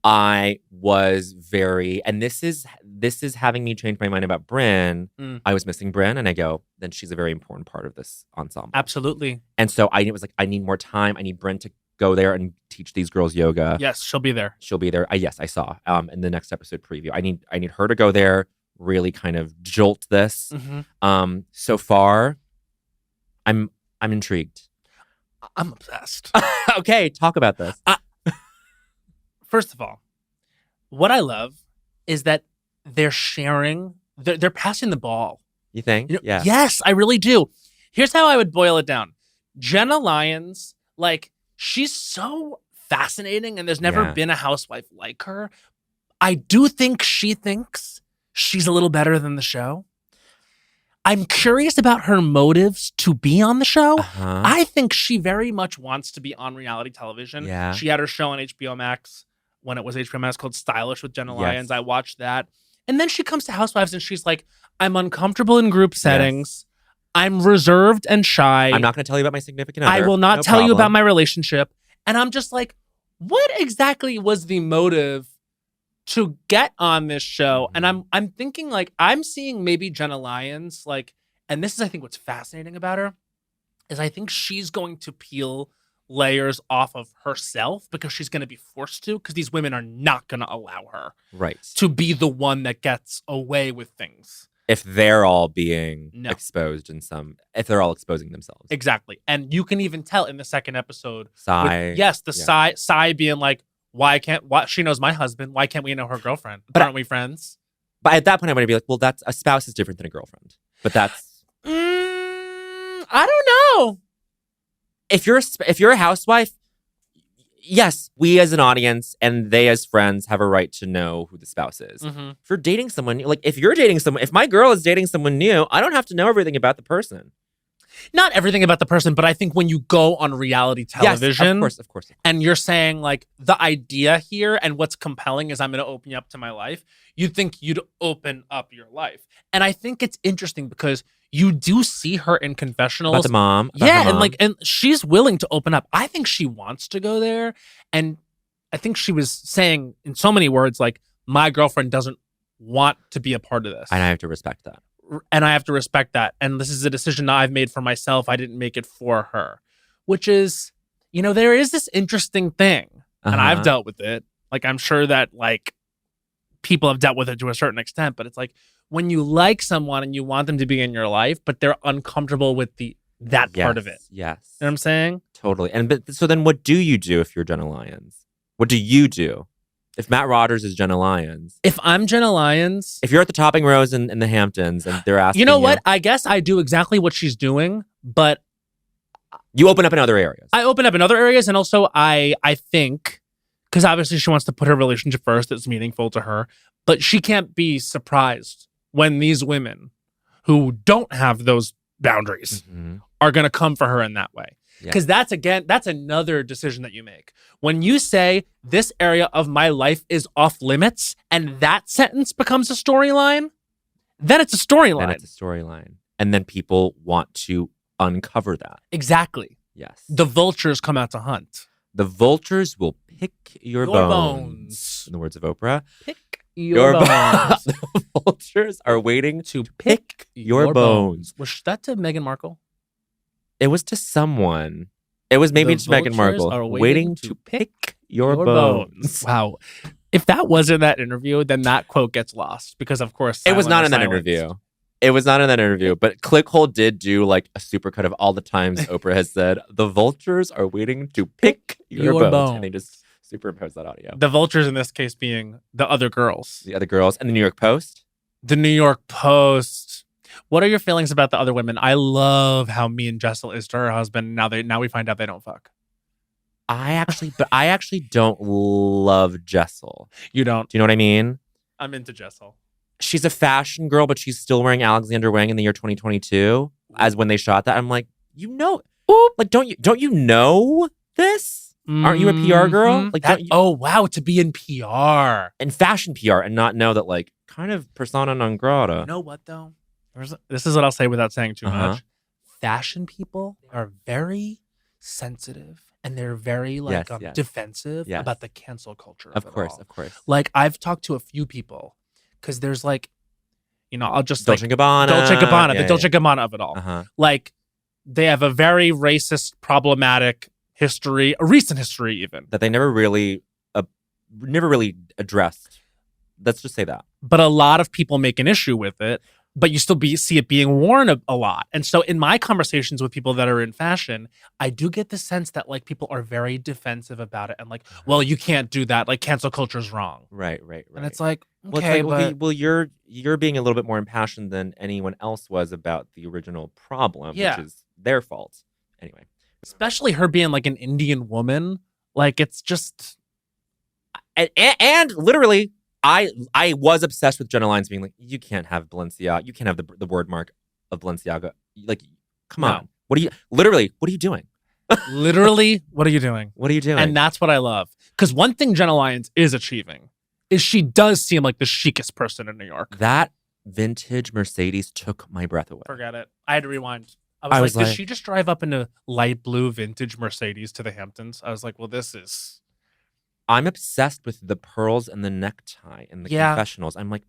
I was very, and this is having me change my mind about Brynn. I was missing Brynn, and I go, then she's a very important part of this ensemble. Absolutely. And so I was like, I need more time. I need Brynn to go there and teach these girls yoga. Yes, she'll be there. Yes, I saw in the next episode preview. I need her to go there, really kind of jolt this. So far, I'm intrigued. I'm obsessed. Okay, talk about this. First of all, what I love is that they're sharing, they're passing the ball. You think? Yeah. Yes, I really do. Here's how I would boil it down. Jenna Lyons, like, she's so fascinating, and there's never been a housewife like her. I do think she thinks she's a little better than the show. I'm curious about her motives to be on the show. I think she very much wants to be on reality television. Yeah. She had her show on HBO Max when it was HBO Max called Stylish with Jenna Lyons. I watched that. And then she comes to Housewives and she's like, I'm uncomfortable in group settings. I'm reserved and shy. I'm not going to tell you about my significant other. I will not tell you about my relationship. And I'm just like, what exactly was the motive to get on this show? And I'm thinking, like, I'm seeing maybe Jenna Lyons, like, and this is, I think, what's fascinating about her, is I think she's going to peel layers off of herself because she's going to be forced to, because these women are not going to allow her to be the one that gets away with things. If they're all being exposed if they're all exposing themselves. Exactly. And you can even tell in the second episode. Sai. Sai being like, she knows my husband. Why can't we know her girlfriend? But aren't we friends? But at that point, I'm going to be like, well, that's a spouse is different than a girlfriend. But that's. I don't know. If you're a housewife, yes, we as an audience and they as friends have a right to know who the spouse is. If you're dating someone, like if my girl is dating someone new, I don't have to know everything about the person. Not everything about the person, but I think when you go on reality television, yes, of course. And you're saying like the idea here and what's compelling is I'm going to open you up to my life. You think you'd open up your life. And I think it's interesting because you do see her in confessionals. About the mom. And she's willing to open up. I think she wants to go there. And I think she was saying in so many words, like, my girlfriend doesn't want to be a part of this. And I have to respect that. And this is a decision that I've made for myself. I didn't make it for her, which is, there is this interesting thing, and I've dealt with it. Like, I'm sure that like people have dealt with it to a certain extent, but it's like when you like someone and you want them to be in your life, but they're uncomfortable with that part of it. Yes. You know what I'm saying? Totally. So then what do you do if you're Jenna Lyons? What do you do? If Matt Rodgers is Jenna Lyons. If I'm Jenna Lyons. If you're at the Topping Rose in the Hamptons and they're asking you know what? I guess I do exactly what she's doing, but. You open up in other areas. I open up in other areas. And also I think, because obviously she wants to put her relationship first. It's meaningful to her. But she can't be surprised when these women who don't have those boundaries are going to come for her in that way. Because that's another decision that you make. When you say this area of my life is off limits and that sentence becomes a storyline, then it's a storyline. And then people want to uncover that. Exactly. Yes. The vultures come out to hunt. The vultures will pick your bones. In the words of Oprah. Pick your bones. The vultures are waiting to pick your bones. Was that to Meghan Markle? It was to someone. It was maybe to Meghan Markle. Are waiting to pick your bones. Wow. If that was in that interview, then that quote gets lost because, of course, it was not in that interview. It was not in that interview, but Clickhole did do like a supercut of all the times Oprah has said, the vultures are waiting to pick your bones. And they just superimposed that audio. The vultures in this case being the other girls. The other girls. And the New York Post. The New York Post. What are your feelings about the other women? I love how mean Jessel is to her husband. Now we find out they don't fuck. I actually don't love Jessel. You don't? Do you know what I mean? I'm into Jessel. She's a fashion girl, but she's still wearing Alexander Wang in the year 2022. As when they shot that, I'm like, like don't you know this? Aren't you a PR girl? Like, oh wow, to be in PR and fashion PR and not know that like kind of persona non grata. You know what though? This is what I'll say without saying too much. Fashion people are very sensitive and they're very defensive about the cancel culture. Of course. Like I've talked to a few people. Because there's like, I'll just Dolce & Gabbana. The Dolce & Gabbana of it all. Like, they have a very racist, problematic history, a recent history even. That they never really addressed. Let's just say that. But a lot of people make an issue with it, but you still see it being worn a lot. And so in my conversations with people that are in fashion, I do get the sense that like people are very defensive about it and like, well, you can't do that. Like cancel culture is wrong. Right. And it's like, okay, you're being a little bit more impassioned than anyone else was about the original problem, which is their fault. Anyway. Especially her being like an Indian woman. Like it's just. And literally, I was obsessed with Jenna Lyons being like, you can't have Balenciaga. You can't have the word mark of Balenciaga. Like, come on. What are you doing? Literally, what are you doing? What are you doing? And that's what I love. Because one thing Jenna Lyons is achieving is she does seem like the chicest person in New York. That vintage Mercedes took my breath away. Forget it. I had to rewind. I was like, did she just drive up in a light blue vintage Mercedes to the Hamptons? I was like, well, this is... I'm obsessed with the pearls and the necktie and the confessionals. I'm like,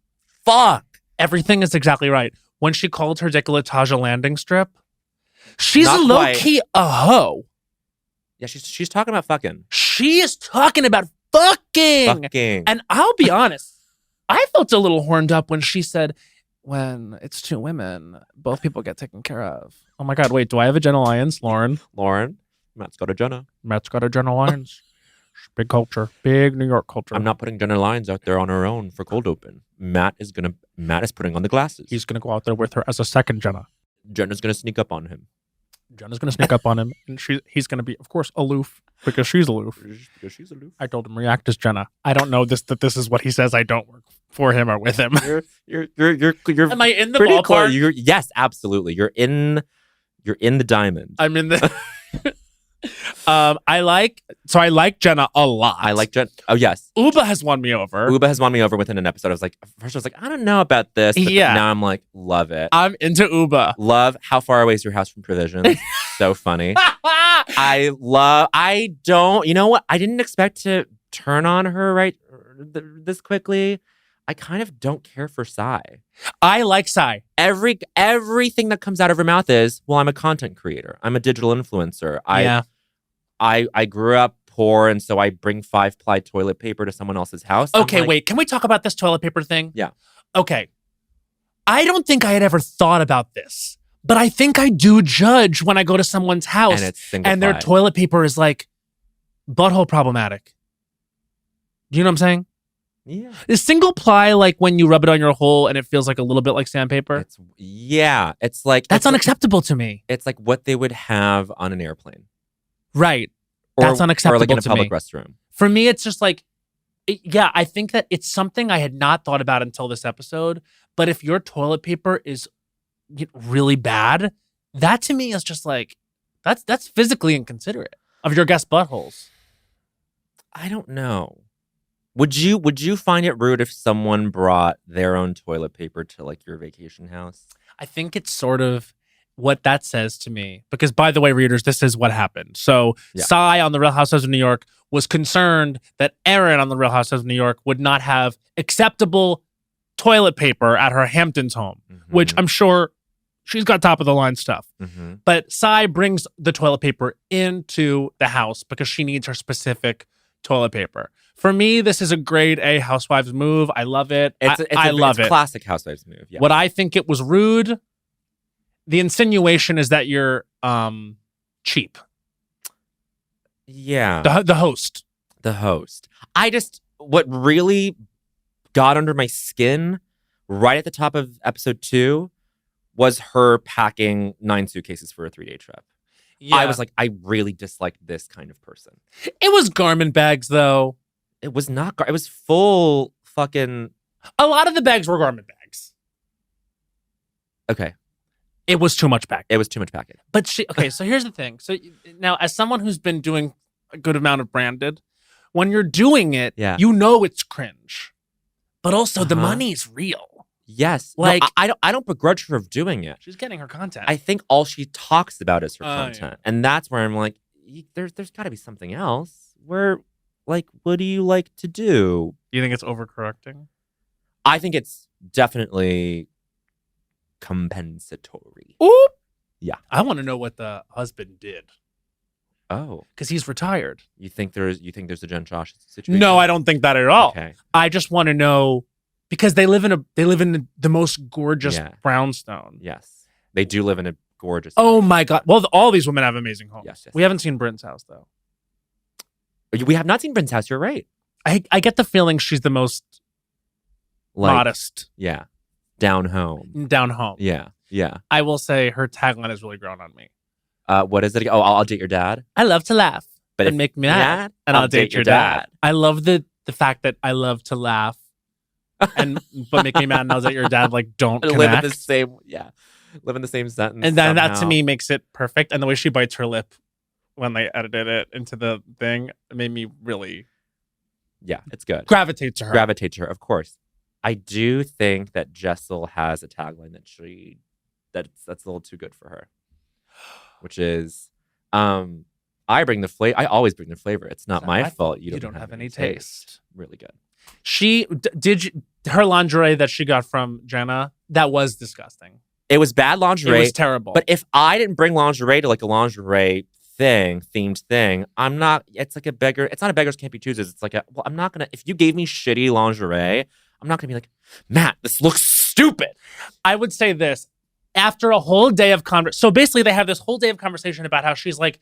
fuck. Everything is exactly right. When she called her décolletage a landing strip, she's Not low-key a hoe. Yeah, she's talking about fucking. She is talking about fucking. And I'll be honest, I felt a little horned up when she said, when it's two women, both people get taken care of. Oh my God, wait, do I have a Jenna Lyons? Lauren? Matt's got a Jenna. Lyons. Big culture. Big New York culture. I'm not putting Jenna Lyons out there on her own for cold open. Matt is putting on the glasses. He's gonna go out there with her as a second Jenna. Jenna's gonna sneak up on him. And he's gonna be, of course, aloof because she's aloof. I told him react as Jenna. I don't know that this is what he says. I don't work for him or with him. You're Am I in the pretty ballpark? Close. Yes, absolutely. You're in the diamond. I'm in the. I like Jenna a lot. I like Jenna. Oh yes, Uba has won me over. Within an episode. First I was like, I don't know about this. But now I'm like, love it. I'm into Uba. Love how far away is your house from Provisions? So funny. I don't. You know what? I didn't expect to turn on her this quickly. I kind of don't care for Psy. I like Psy. Everything that comes out of her mouth is, well, I'm a content creator. I'm a digital influencer. I grew up poor, and so I bring 5-ply toilet paper to someone else's house. Okay, wait. Can we talk about this toilet paper thing? Yeah. Okay. I don't think I had ever thought about this, but I think I do judge when I go to someone's house and their toilet paper is like butthole problematic. Do you know what I'm saying? Yeah. Is single ply like when you rub it on your hole and it feels like a little bit like sandpaper? It's like... That's unacceptable to me. It's like what they would have on an airplane. Right. That's unacceptable to me. Or like in a public me. restroom. For me, it's just like... I think that it's something I had not thought about until this episode. But if your toilet paper is really bad, that to me is just like... That's physically inconsiderate of your guest buttholes. I don't know. Would you find it rude if someone brought their own toilet paper to like your vacation house? I think it's sort of what that says to me. Because by the way, readers, this is what happened. So Psy on The Real Housewives of New York was concerned that Erin on The Real Housewives of New York would not have acceptable toilet paper at her Hamptons home, which I'm sure she's got top of the line stuff. But Psy brings the toilet paper into the house because she needs her specific toilet paper. For me, this is a grade A Housewives move. I love it. I love it. Classic Housewives move. Yeah. What I think it was rude. The insinuation is that you're cheap. Yeah. The host. The host. What really got under my skin right at the top of episode 2 was her packing 9 suitcases for a 3-day trip. Yeah. I was like, I really dislike this kind of person. It was garment bags, though. It was not. It was full fucking. A lot of the bags were garment bags. Okay. It was too much packing. It was too much packing. But so here's the thing. So now, as someone who's been doing a good amount of branded, when you're doing it, you know it's cringe. But also the money's real. Yes. Like, no, I don't begrudge her of doing it. She's getting her content. I think all she talks about is her content. Yeah. And that's where I'm like, there's got to be something else. Like, what do you like to do? You think it's overcorrecting? I think it's definitely compensatory. Oop. Yeah. I want to know what the husband did. Oh. Because he's retired. You think there's a Jen Josh situation? No, I don't think that at all. Okay. I just want to know because they live in the most gorgeous brownstone. Yes. They do live in a gorgeous Oh my God. Well, all these women have amazing homes. Yes. We haven't seen Bryn's house though. We have not seen Bryn's house. You're right. I get the feeling she's the most modest. Yeah. Down home. Yeah. I will say her tagline has really grown on me. What is it? Oh, I'll date your dad. I love to laugh, but make me mad, and I'll date your dad. I love the fact that I love to laugh, but make me mad, and I'll date your dad. Like, don't connect. Live in the same, live in the same sentence, and then that to me makes it perfect. And the way she bites her lip when they edited it into the thing, it made me really, it's good. Gravitate to her, of course. I do think that Jessel has a tagline that's a little too good for her. Which is, I bring the flavor. I always bring the flavor. It's not my fault. You don't have any taste. Really good. She her lingerie that she got from Jenna, that was disgusting. It was bad lingerie. It was terrible. But if I didn't bring lingerie to like a lingerie themed thing, I'm not. It's like a beggar. It's not a beggars can't be choosers. It's like I'm not gonna. If you gave me shitty lingerie, I'm not gonna be like, Matt, this looks stupid. I would say this. After a whole day of so basically they have this whole day of conversation about how she's like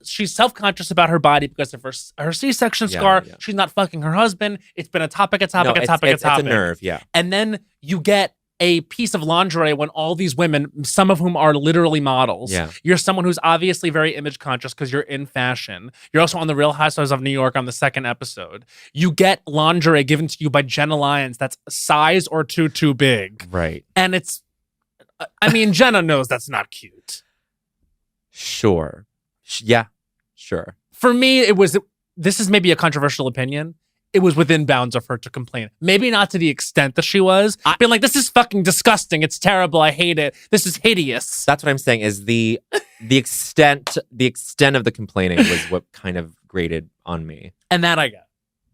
she's self-conscious about her body because of her C-section scar. Yeah. She's not fucking her husband. It's been a topic. It's a nerve. Yeah. And then you get a piece of lingerie when all these women, some of whom are literally models. Yeah. You're someone who's obviously very image conscious because you're in fashion. You're also on the Real Housewives of New York on the 2nd episode. You get lingerie given to you by Jenna Lyons that's a size or two too big. Right. And it's I mean, Jenna knows that's not cute. Sure. Yeah, sure. For me, this is maybe a controversial opinion. It was within bounds of her to complain. Maybe not to the extent that she was. Being like, this is fucking disgusting. It's terrible. I hate it. This is hideous. That's what I'm saying is the extent of the complaining was what kind of grated on me. And that I get.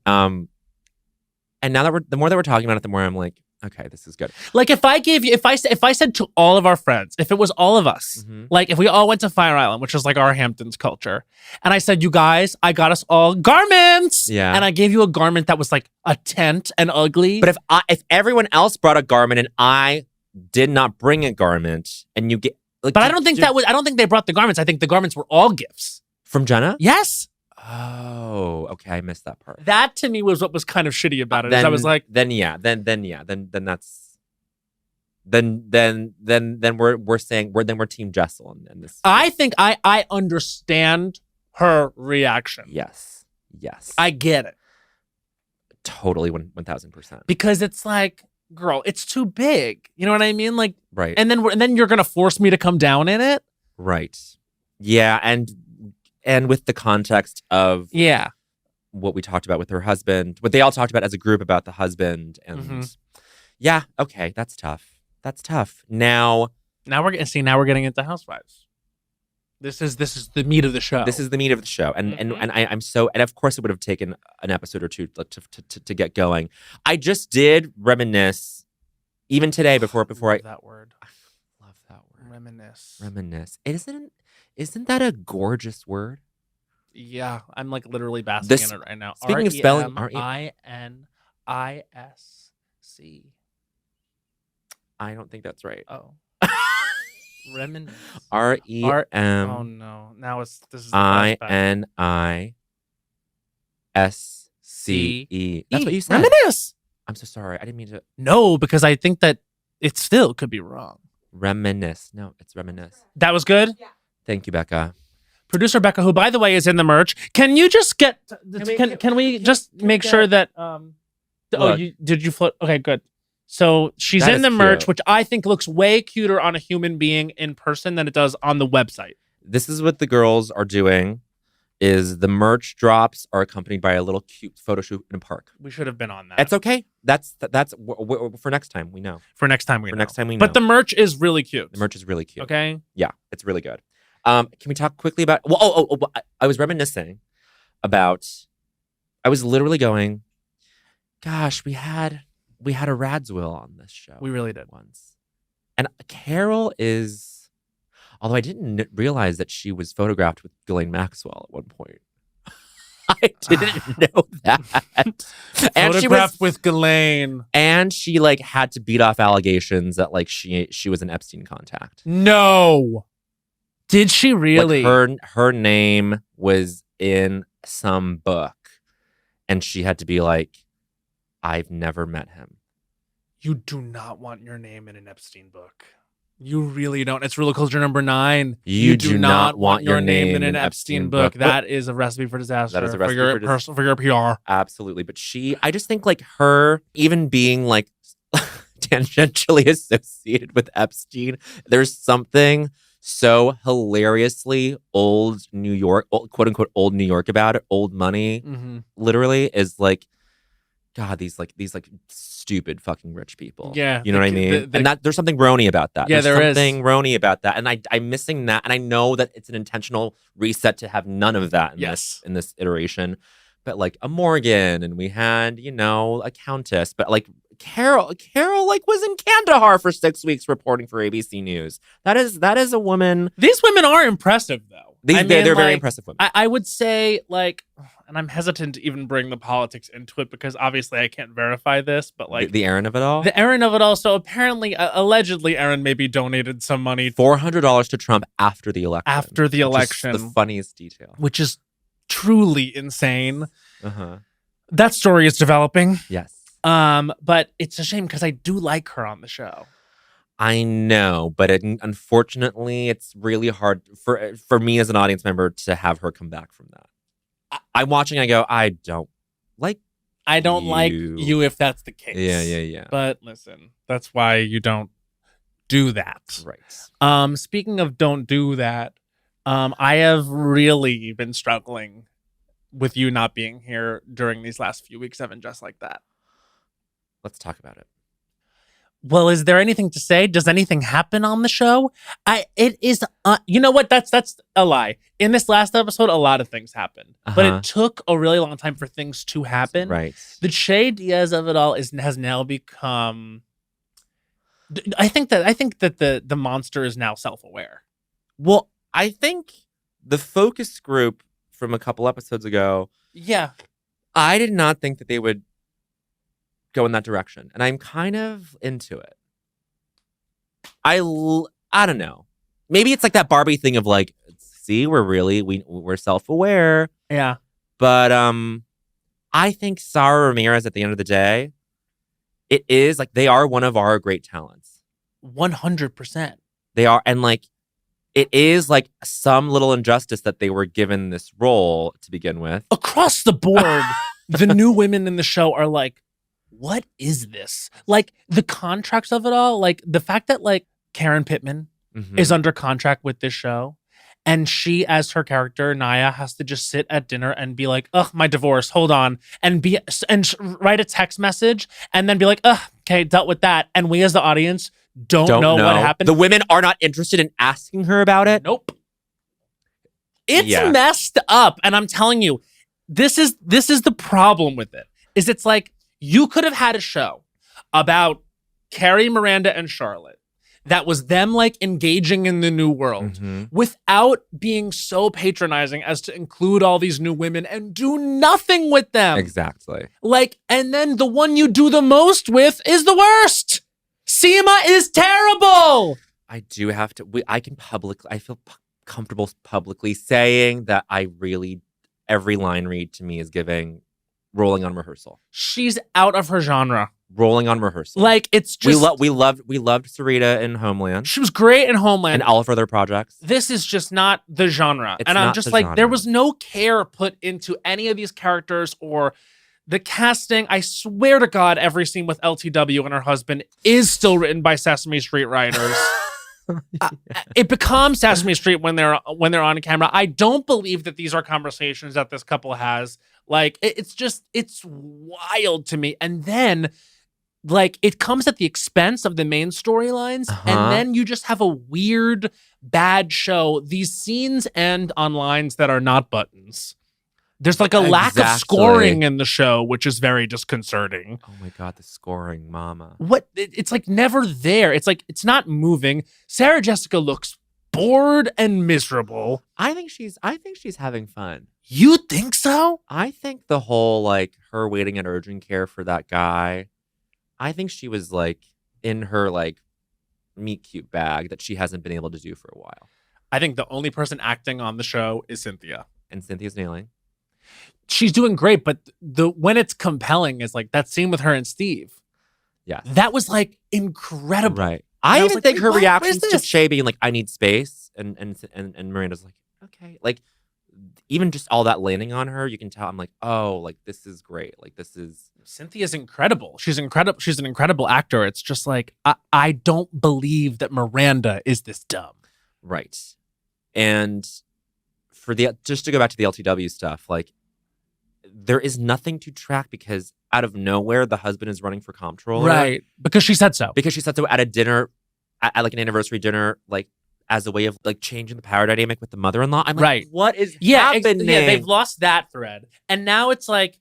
And now that the more that we're talking about it, the more I'm like, okay, this is good. Like if I said to all of our friends, if it was all of us, like if we all went to Fire Island, which is like our Hamptons culture, and I said, you guys, I got us all garments. Yeah. And I gave you a garment that was like a tent and ugly. But if everyone else brought a garment and I did not bring a garment and you get like, but I don't think they brought the garments. I think the garments were all gifts. From Jenna? Yes. Oh, okay. I missed that part. That to me was what was kind of shitty about it. I was like, then that's we're saying we're Team Jessel in this. I think I understand her reaction. Yes, I get it. Totally, 1,000%. Because it's like, girl, it's too big. You know what I mean? Like, right. And then you're gonna force me to come down in it. Right. Yeah, and with the context of what we talked about with her husband, what they all talked about as a group about the husband, and okay, that's tough. Now we're getting into Housewives. This is the meat of the show. This is the meat of the show, and I'm so, and of course it would have taken an episode or two to get going. I just did reminisce, even today before I that word. I love that word. Reminisce. Isn't that a gorgeous word? Yeah, I'm like literally basking This- in it right now. speaking of spelling, REMINISC. I don't think that's right. Oh. Reminisce. REM. Oh no. Now this is the flashback. INISCE. That's what you said. Reminisce. I'm so sorry. I didn't mean to No, because I think that it still could be wrong. reminisce. No, it's reminisce. That was good. Yeah. Thank you, Becca. Producer Becca, who by the way is in the merch, can you just get? Can we just make sure that? Look. Did you float? Okay, good. So she's That in is the merch, cute. which I think looks way cuter on a human being in person than it does on the website. This is what the girls are doing. Is the merch drops are accompanied by a little cute photo shoot in a park. We should have been on that. It's okay. That's for next time. We know. For next time we know. Next time we know. But the merch is really cute. The merch is really cute. Okay. Yeah, it's really good. Can we talk quickly about? Well, I was reminiscing about. I was literally going, gosh, we had a Radswill on this show. We really did. Once, and Carol is, although I didn't realize that she was photographed with Ghislaine Maxwell at one point. I didn't know that. And she Photographed was with Ghislaine. and she like had to beat off allegations that like she was an Epstein contact. No. Did she really? Like her name was in some book, and she had to be like, I've never met him. You do not want your name in an Epstein book. You really don't. It's rule of culture number 9. You do not want your name in an Epstein book. That is a recipe for disaster. That is a recipe for your PR. Absolutely. But I just think like her even being like tangentially associated with Epstein, there's something so hilariously old New York, quote unquote, old New York about it. Old money, literally, is like, God, these stupid fucking rich people. Yeah. You know what I mean? And that there's something RHONY about that. Yeah, there's there is. something RHONY about that. And I'm missing that. And I know that it's an intentional reset to have none of that in this iteration. But like a Morgan, and we had, a countess, but like Carol like was in Kandahar for 6 weeks reporting for ABC News. That is a woman. These women are impressive though. They're very impressive women. I would say like, and I'm hesitant to even bring the politics into it because obviously I can't verify this, but like the Aaron of it all. The Aaron of it all. So apparently, allegedly, Aaron maybe donated some money. $400 to Trump after the election. Which is the funniest detail. Which is truly insane. Uh-huh. That story is developing. Yes. But it's a shame because I do like her on the show. I know, but unfortunately, it's really hard for me as an audience member to have her come back from that. I'm watching. I go, I don't like you if that's the case. Yeah. But listen, that's why you don't do that. Right. Speaking of don't do that, I have really been struggling with you not being here during these last few weeks, Evan, just like that. Let's talk about it. Well, is there anything to say? Does anything happen on the show? It is, you know what? That's a lie. In this last episode, a lot of things happened, but it took a really long time for things to happen. Right. The Che Diaz of it all has now become. I think that the monster is now self-aware. Well, I think the focus group from a couple episodes ago. Yeah. I did not think that they would go in that direction, and I'm kind of into it. I don't know. Maybe it's like that Barbie thing of like, see, we're self-aware. Yeah. But I think Sarah Ramirez at the end of the day, it is like they are one of our great talents. 100%. They are, and like it is like some little injustice that they were given this role to begin with. Across the board, the new women in the show are like, what is this? Like the contracts of it all, like the fact that like Karen Pittman is under contract with this show, and she, as her character Naya, has to just sit at dinner and be like, "Ugh, my divorce. Hold on," and write a text message and then be like, "Ugh, okay, dealt with that." And we, as the audience, don't know what happened. The women are not interested in asking her about it. Nope. It's messed up, and I'm telling you, this is the problem with it. Is it's like you could have had a show about Carrie, Miranda, and Charlotte that was them like engaging in the new world without being so patronizing as to include all these new women and do nothing with them. Exactly. Like, and then the one you do the most with is the worst. Seema is terrible. I do have to. I feel comfortable publicly saying that every line read to me is giving rolling on rehearsal. She's out of her genre. Rolling on rehearsal. Like, it's just we loved Sarita in Homeland. She was great in Homeland and all of her other projects. This is just not the genre. It's and I'm not just the like, genre. there was no care put into any of these characters or the casting. I swear to God, every scene with LTW and her husband is still written by Sesame Street writers. It becomes Sesame Street when they're on camera. I don't believe that these are conversations that this couple has. Like, it's wild to me. And then, like, it comes at the expense of the main storylines, and then you just have a weird, bad show. These scenes end on lines that are not buttons. There's like a lack of scoring in the show, which is very disconcerting. Oh my God, the scoring, mama. What? It's like never there. It's like, it's not moving. Sarah Jessica looks bored and miserable. I think she's having fun. You think so? I think the whole, like, her waiting at urgent care for that guy, I think she was, like, in her, like, meet cute bag that she hasn't been able to do for a while. I think the only person acting on the show is Cynthia. And Cynthia's nailing. She's doing great, but when it's compelling is like that scene with her and Steve. Yeah. That was like incredible. Right. I even think her reactions to this? Shay being like, I need space, and Miranda's like, okay. Like, even just all that landing on her, you can tell I'm like, oh, like, this is great. Like, this is Cynthia's incredible. She's incredible. She's an incredible actor. It's just like, I don't believe that Miranda is this dumb. Right. And just to go back to the LTW stuff, like, there is nothing to track because out of nowhere, the husband is running for comptroller. Right. Because she said so. Because she said so at a dinner, at like an anniversary dinner, like, as a way of like changing the power dynamic with the mother-in-law. I'm like, right. What is happening? Yeah, they've lost that thread. And now it's like,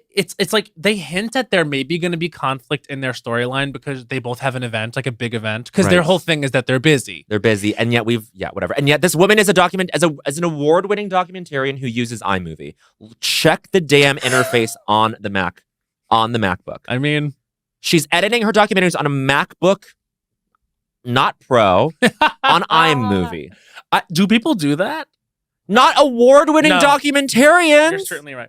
it's like they hint that there may be going to be conflict in their storyline because they both have an event, like a big event, because their whole thing is that they're busy. They're busy, and yet whatever. And yet this woman is as an award-winning documentarian who uses iMovie. Check the damn interface on the MacBook. I mean, she's editing her documentaries on a MacBook, not Pro, on iMovie. Do people do that? Not award-winning documentarians. You're certainly right.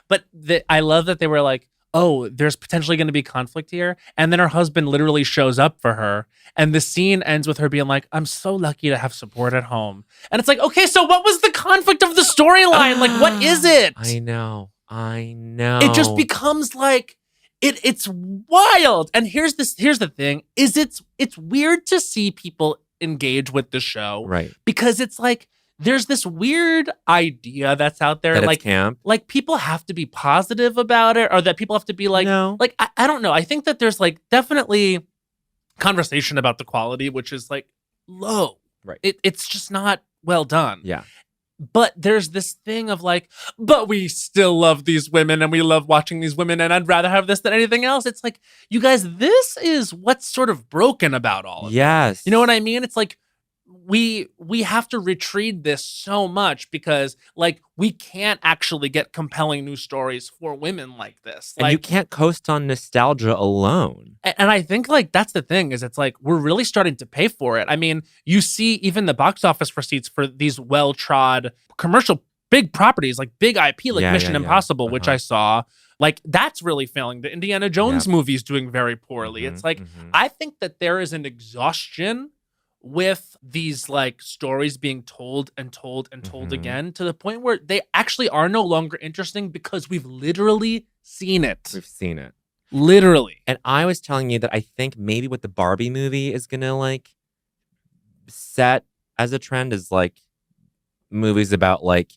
But I love that they were like, oh, there's potentially going to be conflict here. And then her husband literally shows up for her. And the scene ends with her being like, I'm so lucky to have support at home. And it's like, okay, so what was the conflict of the storyline? Like, what is it? I know. It just becomes like, it's wild. And here's the thing, is it's weird to see people engage with the show. Right. Because it's like, there's this weird idea that's out there, that like it's camp. Like people have to be positive about it, or that people have to be like, no. Like I don't know. I think that there's like definitely conversation about the quality, which is like low. Right. It's just not well done. Yeah. But there's this thing of like, but we still love these women and we love watching these women, and I'd rather have this than anything else. It's like, you guys, this is what's sort of broken about all of yes. it. You know what I mean? It's like, we have to retreat this so much because like we can't actually get compelling new stories for women like this. And like, you can't coast on nostalgia alone. And I think like that's the thing, is it's like we're really starting to pay for it. I mean, you see even the box office receipts for these well-trod commercial big properties, like big IP, like Mission Impossible, which I saw. Like, that's really failing. The Indiana Jones movie is doing very poorly. It's like, I think that there is an exhaustion with these like stories being told and told and told again, to the point where they actually are no longer interesting because we've literally seen it. We've seen it. Literally. And I was telling you that I think maybe what the Barbie movie is going to like set as a trend is like movies about like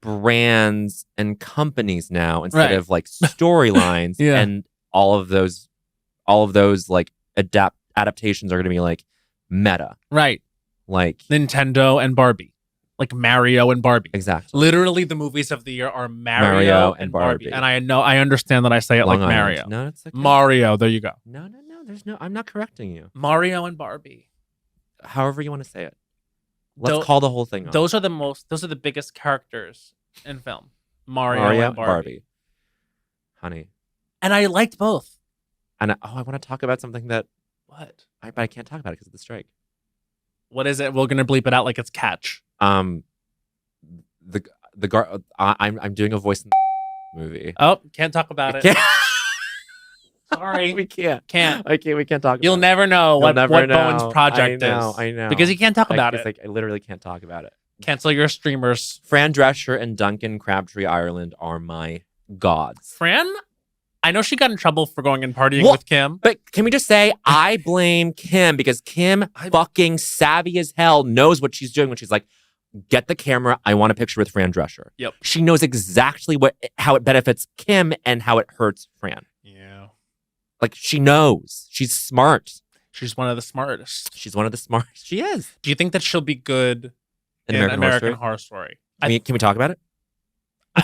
brands and companies now instead of like storylines. And all of those like adaptations are going to be like meta. Right. Like Nintendo and Barbie. Like Mario and Barbie. Exactly. Literally the movies of the year are Mario and Barbie. And I understand that I say it Long like Island. Mario. No, it's okay. Mario, there you go. No. I'm not correcting you. Mario and Barbie. However you want to say it. Let's Tho- call the whole thing off. Those are the biggest characters in film. Mario and Barbie. Honey. And I liked both. And I want to talk about something that What? but I can't talk about it because of the strike. What is it? We're gonna bleep it out like it's Catch. I'm doing a voice in the movie. Oh, can't talk about it. Can't- Sorry. we can't. Can't. We can't talk about You'll it. never know what Never know. Bowen's project is. I know. Because he can't talk about It's it. like I literally can't talk about it. Cancel your streamers. Fran Drescher and Duncan Crabtree Ireland are my gods. Fran? I know she got in trouble for going and partying Well, with Kim. But can we just say I blame Kim because Kim fucking savvy as hell knows what she's doing when she's like, get the camera. I want a picture with Fran Drescher. Yep. She knows exactly how it benefits Kim and how it hurts Fran. Yeah. Like she knows. She's smart. She's one of the smartest. She's one of the smartest. She is. Do you think that she'll be good In in American Horror Horror Story? Can we talk about it?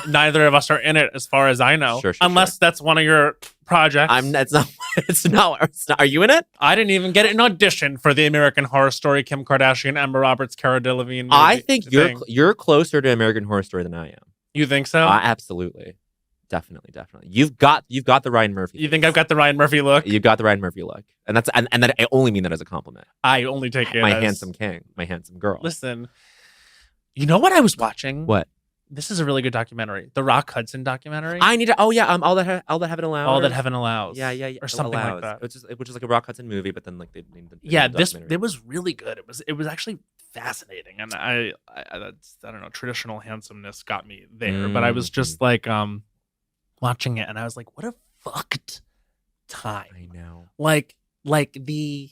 Neither of us are in it, as far as I know. Sure, unless that's one of your projects. It's not. Are you in it? I didn't even get an audition for the American Horror Story. Kim Kardashian, Emma Roberts, Cara Delevingne. I think you're closer to American Horror Story than I am. You think so? Absolutely, definitely. You've got the Ryan Murphy. You think I've got the Ryan Murphy look? You've got the Ryan Murphy look, and that I only mean that as a compliment. I only take it My as handsome king, my handsome girl. Listen, you know what I was watching? What? This is a really good documentary. The Rock Hudson documentary. I need to. Oh yeah, all that heaven allows. All That Heaven Allows. Yeah. Or something like that. Which is like a Rock Hudson movie, but then like they named it. Yeah, it was really good. It was actually fascinating, and I don't know, traditional handsomeness got me there, but I was just like watching it, and I was like, what a fucked time. I know. Like and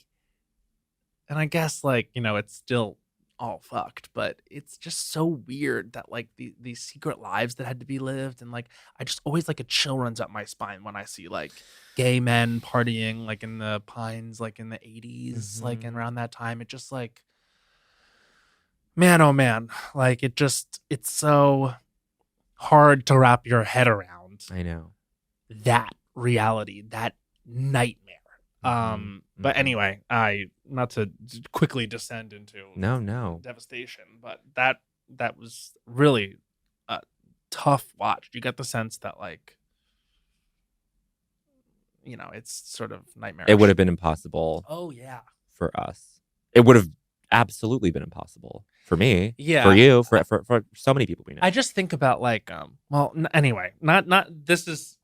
I guess like, you know, it's still all fucked, but it's just so weird that like these secret lives that had to be lived, and like I just always like a chill runs up my spine when I see like gay men partying like in the Pines, like in the 80s, like and around that time. It just like, man, oh man, like it's so hard to wrap your head around. I know that reality, that nightmare. But anyway, not to quickly descend into no devastation, but that was really a tough watch. You get the sense that like, you know, it's sort of nightmarish. It would have been impossible. Oh yeah, for us, it would have absolutely been impossible for me. Yeah, for you, for so many people we know. I just think about like, anyway, not this is.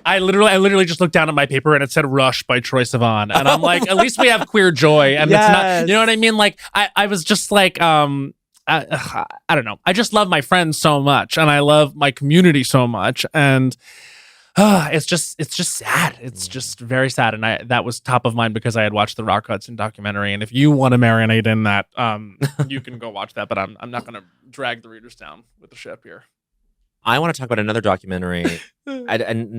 I literally just looked down at my paper and it said Rush by Troye Sivan. And I'm like, at least we have queer joy. And it's not, you know what I mean? Like, I was just like, I don't know. I just love my friends so much. And I love my community so much. And it's just sad. It's just very sad. And that was top of mind because I had watched the Rock Hudson documentary. And if you want to marinate in that, you can go watch that. But I'm not going to drag the readers down with the ship here. I want to talk about another documentary, and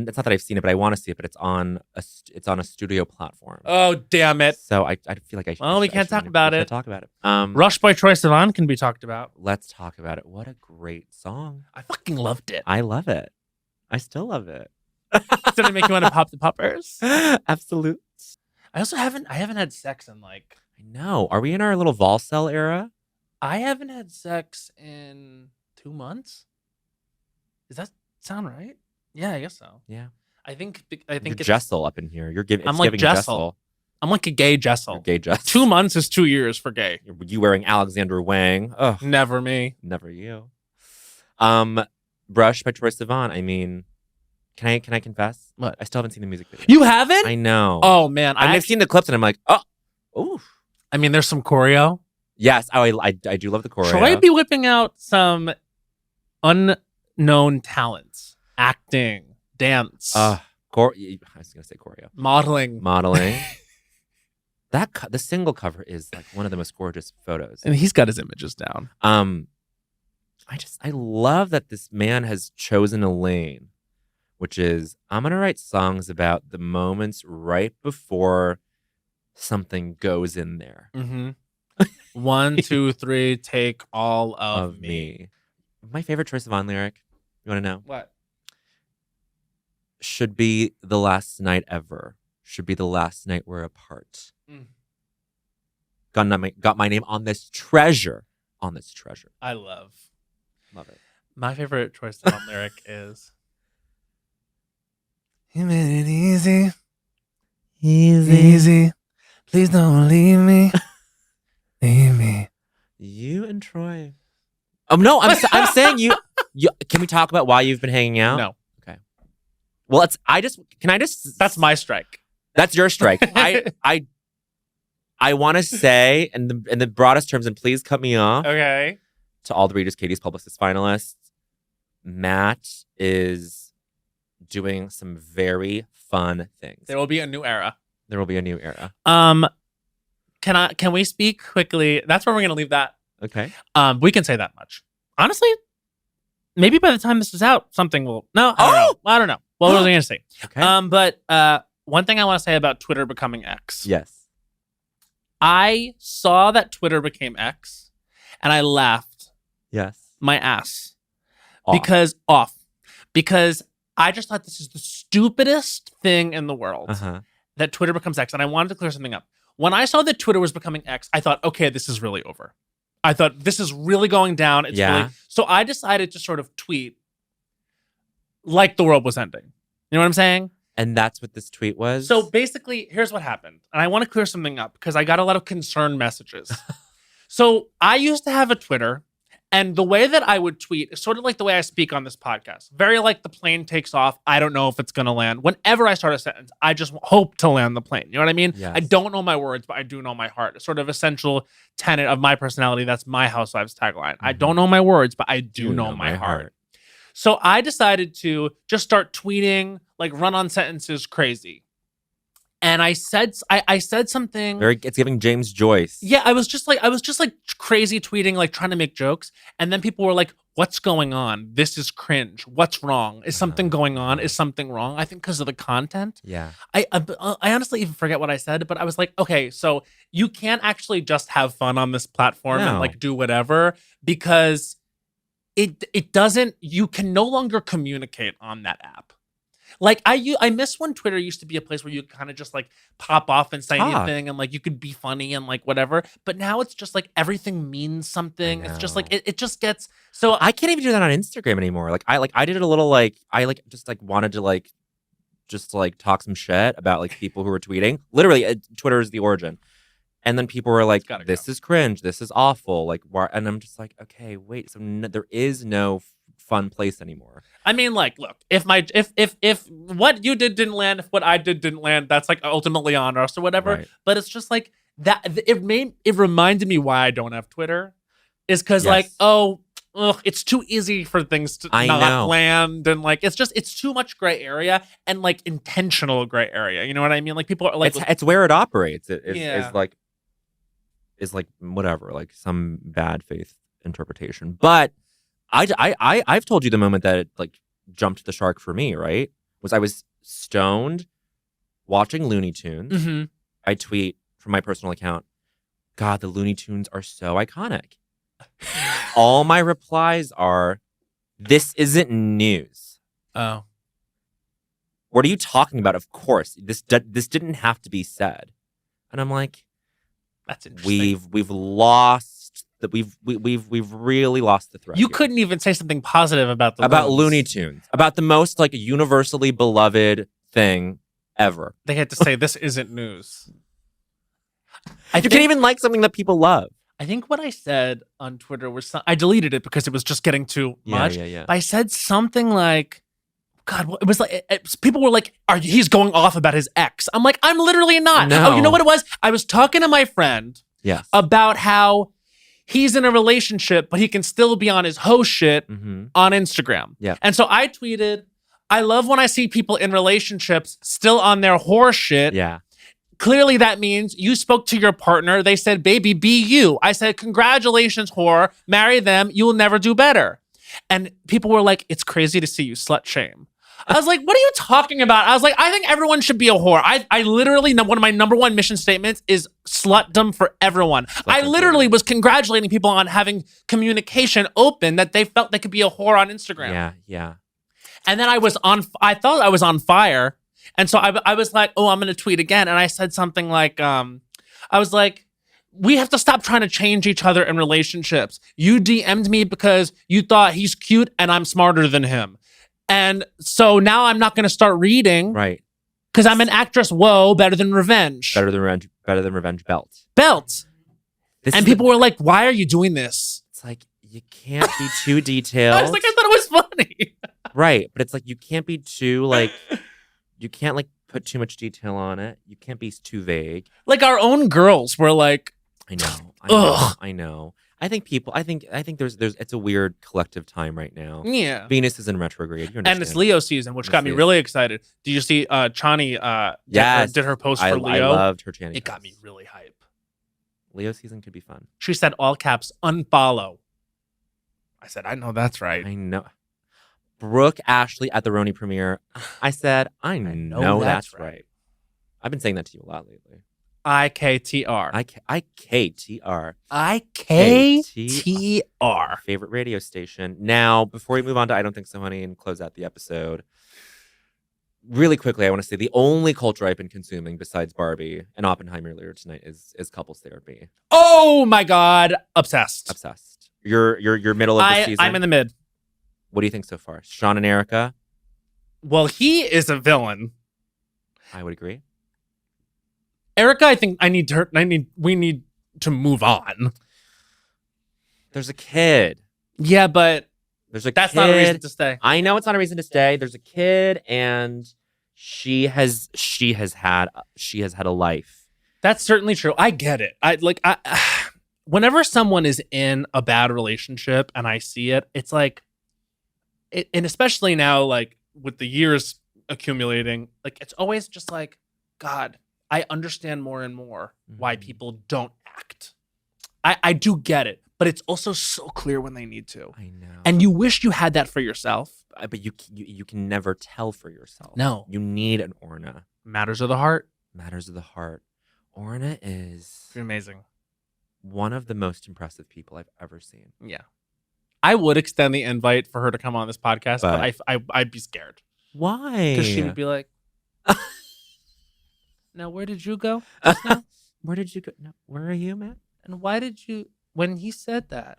it's not that I've seen it, but I want to see it. But it's on a studio platform. Oh damn it! So I feel like I should. Well, we can't talk about it. Talk about it. Rush by Troye Sivan can be talked about. Let's talk about it. What a great song! I fucking loved it. I love it. I still love it. Did it make you want to pop the poppers? Absolutely. I also haven't had sex in like. I know. Are we in our little Volcel era? I haven't had sex in 2 months. Does that sound right? Yeah, I guess so. Yeah. I think You're it's Jessel up in here. I'm like Jessel. I'm like a gay Jessel. You're gay Jessel. 2 months is 2 years for gay. You wearing Alexander Wang? Ugh. Never me. Never you. Brush by Troye Sivan. I mean, can I confess? What? I still haven't seen the music video. You haven't? I know. Oh man, I've seen the clips and I'm like, oh, ooh. I mean, there's some choreo. Yes. Oh, I do love the choreo. Troy be whipping out some unknown talents, acting, dance, I was gonna say choreo, modeling. The single cover is like one of the most gorgeous photos, and he's got his images down. I love that this man has chosen a lane, which is I'm gonna write songs about the moments right before something goes in there. Mm-hmm. 1, 2, 3, take all of me. My favorite Troye Sivan lyric. You want to know? What? Should be the last night ever. should be the last night we're apart. Mm. Got my name on this treasure. On this treasure. I love it. My favorite Troye Sivan lyric is, "You made it easy, easy. Please don't leave me, leave me." You and Troy. No, I'm saying you. Can we talk about why you've been hanging out? No. Okay. Well, That's my strike. That's your strike. I want to say, in the broadest terms, and please cut me off. Okay. To all the Regis Katie's Publicist finalists, Matt is doing some very fun things. There will be a new era. There will be a new era. Can we speak quickly? That's where we're gonna leave that. Okay. We can say that much. Honestly, maybe by the time this is out, something will. No, I don't know. What was I gonna say? Okay. But one thing I want to say about Twitter becoming X. Yes. I saw that Twitter became X, and I laughed Yes. my ass Off. because I just thought this is the stupidest thing in the world that Twitter becomes X. And I wanted to clear something up. When I saw that Twitter was becoming X, I thought, okay, this is really over. I thought this is really going down. So I decided to sort of tweet like the world was ending. You know what I'm saying? And that's what this tweet was? So basically, here's what happened. And I want to clear something up because I got a lot of concerned messages. So I used to have a Twitter, and the way that I would tweet is sort of like the way I speak on this podcast. Very like the plane takes off. I don't know if it's going to land. Whenever I start a sentence, I just hope to land the plane. You know what I mean? Yes. I don't know my words, but I do know my heart. It's sort of essential tenet of my personality. That's my Housewives tagline. I don't know my words, but I do know my heart. So I decided to just start tweeting, like run-on sentences crazy. And I said something. It's giving James Joyce. Yeah, I was just like crazy tweeting, like trying to make jokes. And then people were like, "What's going on? This is cringe. What's wrong? Is something going on? Is something wrong?" I think because of the content. Yeah. I honestly even forget what I said, but I was like, okay, so you can't actually just have fun on this platform and like do whatever, because it doesn't. You can no longer communicate on that app. Like I miss when Twitter used to be a place where you kind of just like pop off and say anything, and like you could be funny and like whatever. But now it's just like everything means something. It's just like it just gets so. I can't even do that on Instagram anymore. I did it a little wanted to just talk some shit about like people who were tweeting. Literally, Twitter is the origin. And then people were like, "This is cringe. This is awful." Like, why? And I'm just like, okay, wait. So there is no fun place anymore. I mean, like, look, if what you did didn't land, if what I did didn't land, that's like ultimately on us or whatever. Right. But it's just like that. It reminded me why I don't have Twitter, is because it's too easy for things to not land, and like it's too much gray area and like intentional gray area. You know what I mean? Like people are like, it's where it operates. Is like whatever, like some bad faith interpretation. But I've told you the moment that it like jumped the shark for me, right? Was I was stoned watching Looney Tunes. Mm-hmm. I tweet from my personal account, "God, the Looney Tunes are so iconic." All my replies are, "This isn't news." Oh. What are you talking about? Of course. This didn't have to be said. And I'm like, that's interesting. We've lost that we've really lost the thread. You couldn't even say something positive about Looney Tunes, about the most like universally beloved thing ever. They had to say this isn't news. You can't even like something that people love. I think what I said on Twitter was I deleted it because it was just getting too much. Yeah. I said something like, God, it was like people were like, he's going off about his ex. I'm like, I'm literally not. No. Oh, you know what it was? I was talking to my friend about how he's in a relationship, but he can still be on his hoe shit on Instagram. Yeah. And so I tweeted, "I love when I see people in relationships still on their whore shit." Yeah. Clearly that means you spoke to your partner. They said, "Baby, be you." I said, "Congratulations, whore. Marry them. You'll never do better." And people were like, "It's crazy to see you slut shame." I was like, what are you talking about? I was like, I think everyone should be a whore. I literally, one of my number one mission statements is slutdom for everyone. I literally was congratulating people on having communication open, that they felt they could be a whore on Instagram. Yeah. And then I thought I was on fire. And so I was like, oh, I'm going to tweet again. And I said something like, I was like, we have to stop trying to change each other in relationships. You DM'd me because you thought he's cute and I'm smarter than him. And so now I'm not going to start reading. Right. Because I'm an actress. Whoa, better than revenge. Better than revenge belt. And people were like, why are you doing this? It's like, you can't be too detailed. I was like, I thought it was funny. Right. But it's like, you can't be too like, you can't like put too much detail on it. You can't be too vague. Like our own girls were like, I know. I think there's it's a weird collective time right now. Yeah. Venus is in retrograde. You understand? And it's Leo season, which got me really excited. Did you see Chani did her post for Leo? I loved her Chani. It got me really hype. Leo season could be fun. She said all caps, unfollow. I said, I know that's right. I know. Brooke Ashley at the RHONY premiere. I said, I know that's right. I've been saying that to you a lot lately. IKTR. IKTR. Favorite radio station. Now, before we move on to I Don't Think So, Honey, and close out the episode, really quickly, I want to say the only culture I've been consuming besides Barbie and Oppenheimer later tonight is couples therapy. Oh my God. Obsessed. You're middle of the season. I'm in the mid. What do you think so far? Sean and Erica? Well, he is a villain. I would agree. Erica, I think we need to move on. There's a kid. Yeah, but that's not a reason to stay. I know it's not a reason to stay. There's a kid, and she has had a life. That's certainly true. I get it. Whenever someone is in a bad relationship and I see it, it's like, and especially now, like with the years accumulating, like it's always just like, God, I understand more and more why people don't act. I do get it, but it's also so clear when they need to. I know. And you wish you had that for yourself. But you can never tell for yourself. No. You need an Orna. Matters of the heart. Orna is amazing. One of the most impressive people I've ever seen. Yeah. I would extend the invite for her to come on this podcast, but I'd be scared. Why? Because she would be like, now, where did you go? Where did you go? No, where are you, man? And why did you, when he said that,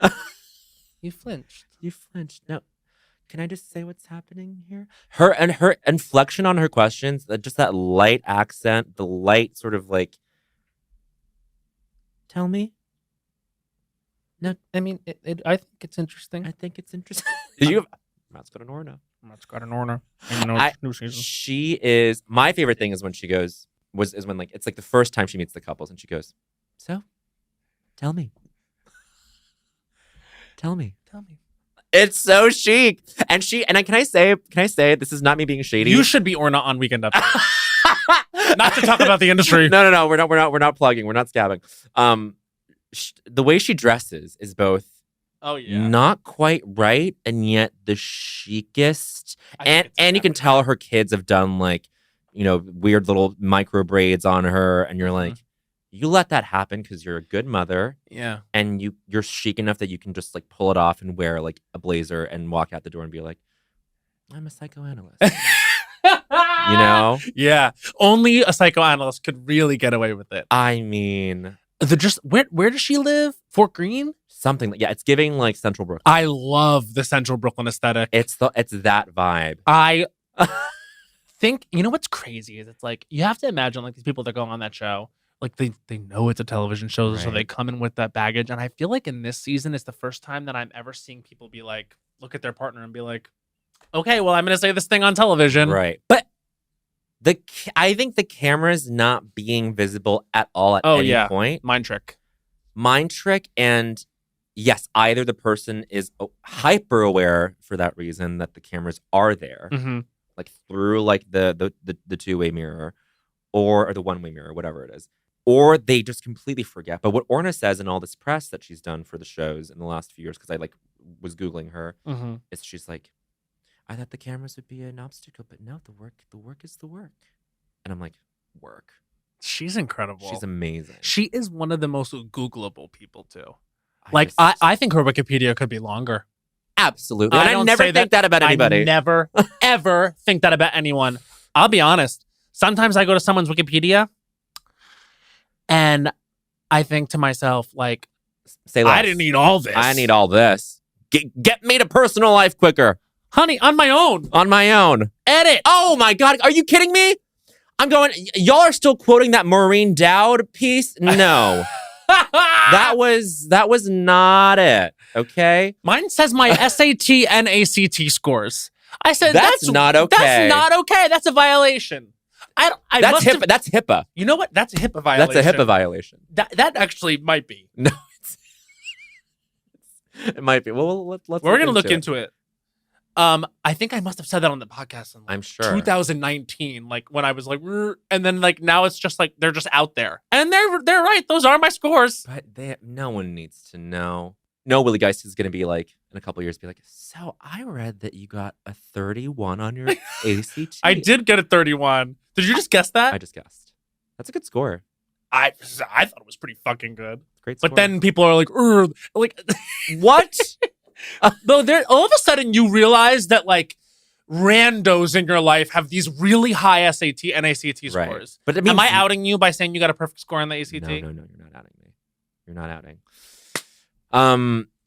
you flinched? No. Can I just say what's happening here? Her inflection on her questions, just that light accent, the light sort of like, tell me. No, I mean, I think it's interesting. Matt's got an Orna. New season. She is, my favorite thing is when she goes, is when like, it's like the first time she meets the couples and she goes, so, tell me. It's so chic. And can I say, this is not me being shady. You should be Orna on Weekend Update. Not to talk about the industry. No. We're not plugging. We're not scabbing. The way she dresses is both not quite right and yet the chicest. And you can tell her kids have done like, weird little micro braids on her, and you're like, you let that happen because you're a good mother. Yeah. And you're chic enough that you can just like pull it off and wear like a blazer and walk out the door and be like, I'm a psychoanalyst. Yeah. Only a psychoanalyst could really get away with it. I mean, where does she live? Fort Greene? Something. Yeah, it's giving like Central Brooklyn. I love the Central Brooklyn aesthetic. It's that vibe. I think, what's crazy is it's like, you have to imagine like these people that go on that show, like they know it's a television show, right. So they come in with that baggage. And I feel like in this season, it's the first time that I'm ever seeing people be like, look at their partner and be like, okay, well, I'm going to say this thing on television. Right. But I think the camera's not being visible at all at any point. Mind trick. And yes, either the person is hyper aware for that reason that the cameras are there, like through like the two-way mirror or the one-way mirror, whatever it is, or they just completely forget. But what Orna says in all this press that she's done for the shows in the last few years, because I like was Googling her, is she's like, I thought the cameras would be an obstacle, but no, the work is the work. And I'm like, work. She's incredible. She's amazing. She is one of the most Googleable people too. I think her Wikipedia could be longer. Absolutely. And I never think that about anybody. I never, ever think that about anyone. I'll be honest. Sometimes I go to someone's Wikipedia and I think to myself, like, Say less. I didn't need all this. I need all this. Get me to personal life quicker. Honey, on my own. On my own. Edit. Oh my God. Are you kidding me? I'm going, y'all are still quoting that Maureen Dowd piece? No. that was not it. Okay. Mine says my SAT and ACT scores. I said that's not okay. That's not okay. That's a violation. That's HIPAA. You know what? That's a HIPAA violation. That's a HIPAA violation. That actually might be. No, it might be. Well, let's. We're gonna look into it. I think I must have said that on the podcast in I'm sure 2019, like when I was like, and then like now it's just like they're just out there, and they're right. Those are my scores. But no one needs to know. No, Willie Geist is gonna be like in a couple of years, be like, so I read that you got a 31 on your ACT. I did get a 31. Did you just guess that? I just guessed. That's a good score. I thought it was pretty fucking good. Great score. But then people are like what? Though all of a sudden you realize that like randos in your life have these really high SAT and ACT scores. Right. But it means, am I outing you by saying you got a perfect score on the ACT? No, you're not outing me. You're not outing.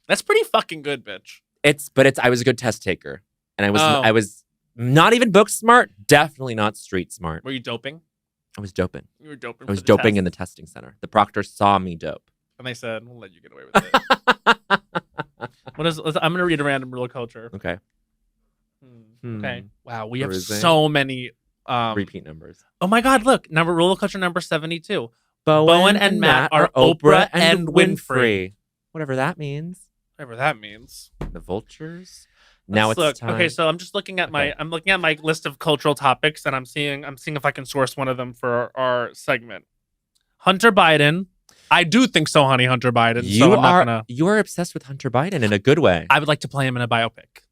That's pretty fucking good, bitch. I was a good test taker, and I was not even book smart. Definitely not street smart. Were you doping? I was doping. You were doping. I was doping in the testing center. The proctor saw me dope, and they said, "We'll let you get away with it." I'm gonna read a random rule of culture. Okay. Okay. Wow, we have so many repeat numbers. Oh my God! Look, rule of culture number 72. Bowen and Matt are Oprah and Winfrey. Whatever that means. Whatever that means. The vultures. Now it's time. Okay, so I'm just looking at my list of cultural topics, and I'm seeing if I can source one of them for our segment. Hunter Biden. I do think so, honey. Hunter Biden. You are obsessed with Hunter Biden in a good way. I would like to play him in a biopic.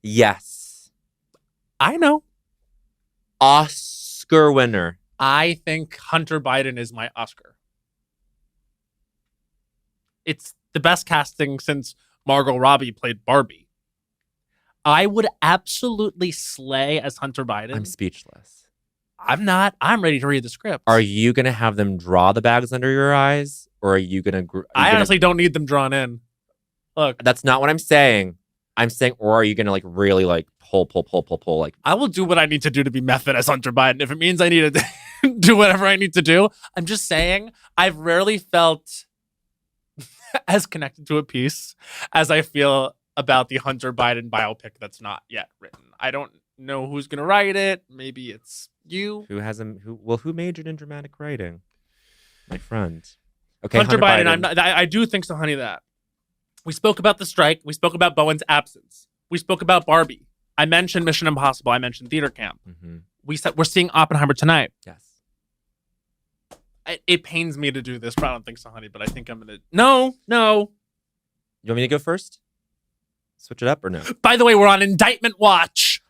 Yes. I know. Oscar winner. I think Hunter Biden is my Oscar. It's the best casting since Margot Robbie played Barbie. I would absolutely slay as Hunter Biden. I'm speechless. I'm not. I'm ready to read the script. Are you going to have them draw the bags under your eyes? Or are you going to... I honestly don't need them drawn in. Look. That's not what I'm saying. I'm saying, or are you going to like really like pull? Like, I will do what I need to do to be method as Hunter Biden. If it means I need to do whatever I need to do. I'm just saying, I've rarely felt as connected to a piece as I feel about the Hunter Biden biopic that's not yet written. I don't know who's going to write it. Maybe it's you. Who majored in dramatic writing? My friend. Okay, Hunter Biden. I do think so, honey, that. We spoke about the strike. We spoke about Bowen's absence. We spoke about Barbie. I mentioned Mission Impossible. I mentioned Theater Camp. Mm-hmm. We're seeing Oppenheimer tonight. Yes. It pains me to do this, but I don't think so, honey. But I think I'm going to... No. You want me to go first? Switch it up or no? By the way, we're on indictment watch.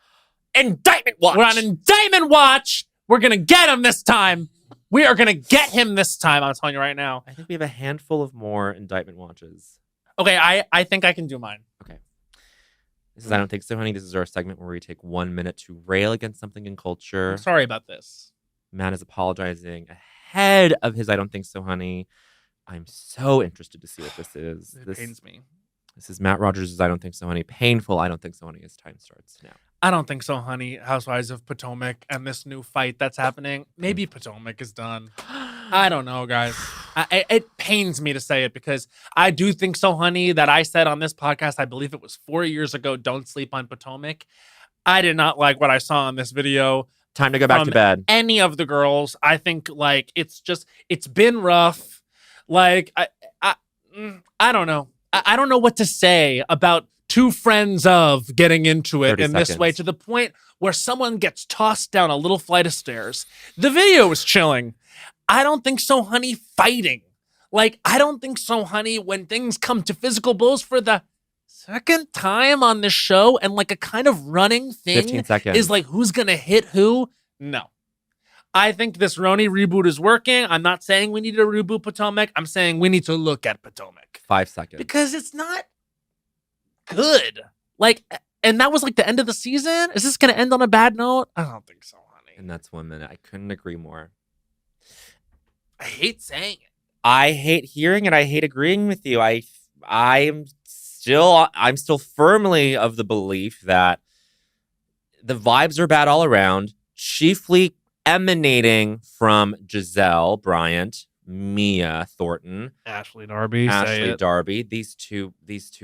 Indictment watch. We're on indictment watch. We're going to get him this time. We are going to get him this time. I'm telling you right now. I think we have a handful of more indictment watches. Okay, I think I can do mine. Okay. This is I Don't Think So, Honey. This is our segment where we take 1 minute to rail against something in culture. I'm sorry about this. Matt is apologizing ahead of his I Don't Think So, Honey. I'm so interested to see what this is. This pains me. This is Matt Rogers' I Don't Think So, Honey. Painful I Don't Think So, Honey as time starts now. I don't think so, honey. Housewives of Potomac and this new fight that's happening. Maybe Potomac is done. I don't know, guys. It pains me to say it because I do think so, honey, that I said on this podcast, I believe it was 4 years ago, don't sleep on Potomac. I did not like what I saw in this video. Time to go back to bed. Any of the girls. I think like it's been rough. Like I don't know. I don't know what to say about two friends of getting into it in this way to the point where someone gets tossed down a little flight of stairs. The video was chilling. I don't think so, honey, fighting. Like, I don't think so, honey, when things come to physical blows for the second time on this show and like a kind of running thing 15 seconds. Is like, who's going to hit who? No. I think this RHONY reboot is working. I'm not saying we need to reboot Potomac. I'm saying we need to look at Potomac. 5 seconds. Because it's not good. Like, And that was like the end of the season? Is this going to end on a bad note? I don't think so, honey. And that's 1 minute. I couldn't agree more. I hate saying it. I hate hearing it. I hate agreeing with you. I'm still firmly of the belief that the vibes are bad all around, chiefly emanating from Giselle Bryant, Mia Thornton, Ashley Darby. These two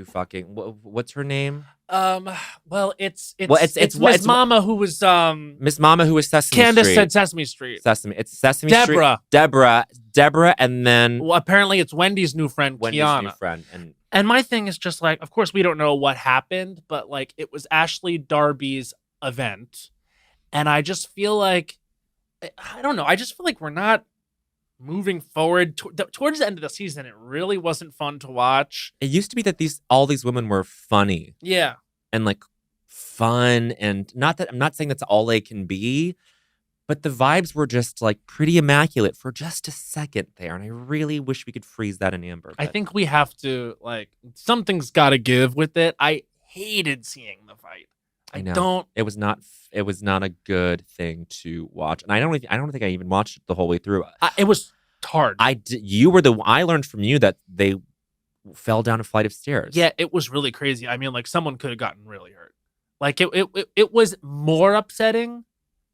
fucking. What's her name? Well, it's Miss Mama who was Miss Mama who was Sesame Candace Street. said Sesame Street. It's Sesame Deborah. Street. Deborah, and then Well, apparently it's Wendy's new friend, Wendy's Kiana. new friend. And my thing is just like, of course, we don't know what happened, but like it was Ashley Darby's event. And I just feel like, I don't know, I just feel like we're not moving forward. Towards the end of the season, it really wasn't fun to watch. It used to be that all these women were funny. Yeah. And like fun, and not that I'm not saying that's all they can be, but the vibes were just like pretty immaculate for just a second there. And I really wish we could freeze that in amber. I think we have to, like, something's got to give with it. I hated seeing the fight. I know. It was not a good thing to watch. And I don't think I even watched it the whole way through. It was hard. I learned from you that they fell down a flight of stairs. Yeah, it was really crazy. I mean, like, someone could have gotten really hurt. Like, it was more upsetting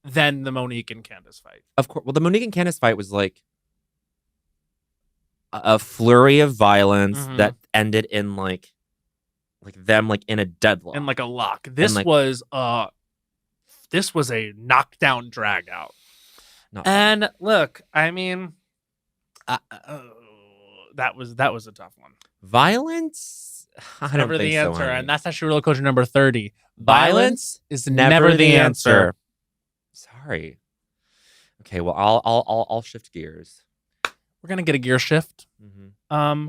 than the Monique and Candace fight. Of course. Well, the Monique and Candace fight was like a flurry of violence that ended in like them like in a deadlock. And like a lock. This was a knockdown drag out. And look, I mean, that was a tough one. Violence? I don't never think the answer, so, and that's actually real culture number 30. Violence is never the answer. Sorry. Okay, well, I'll shift gears. We're gonna get a gear shift. I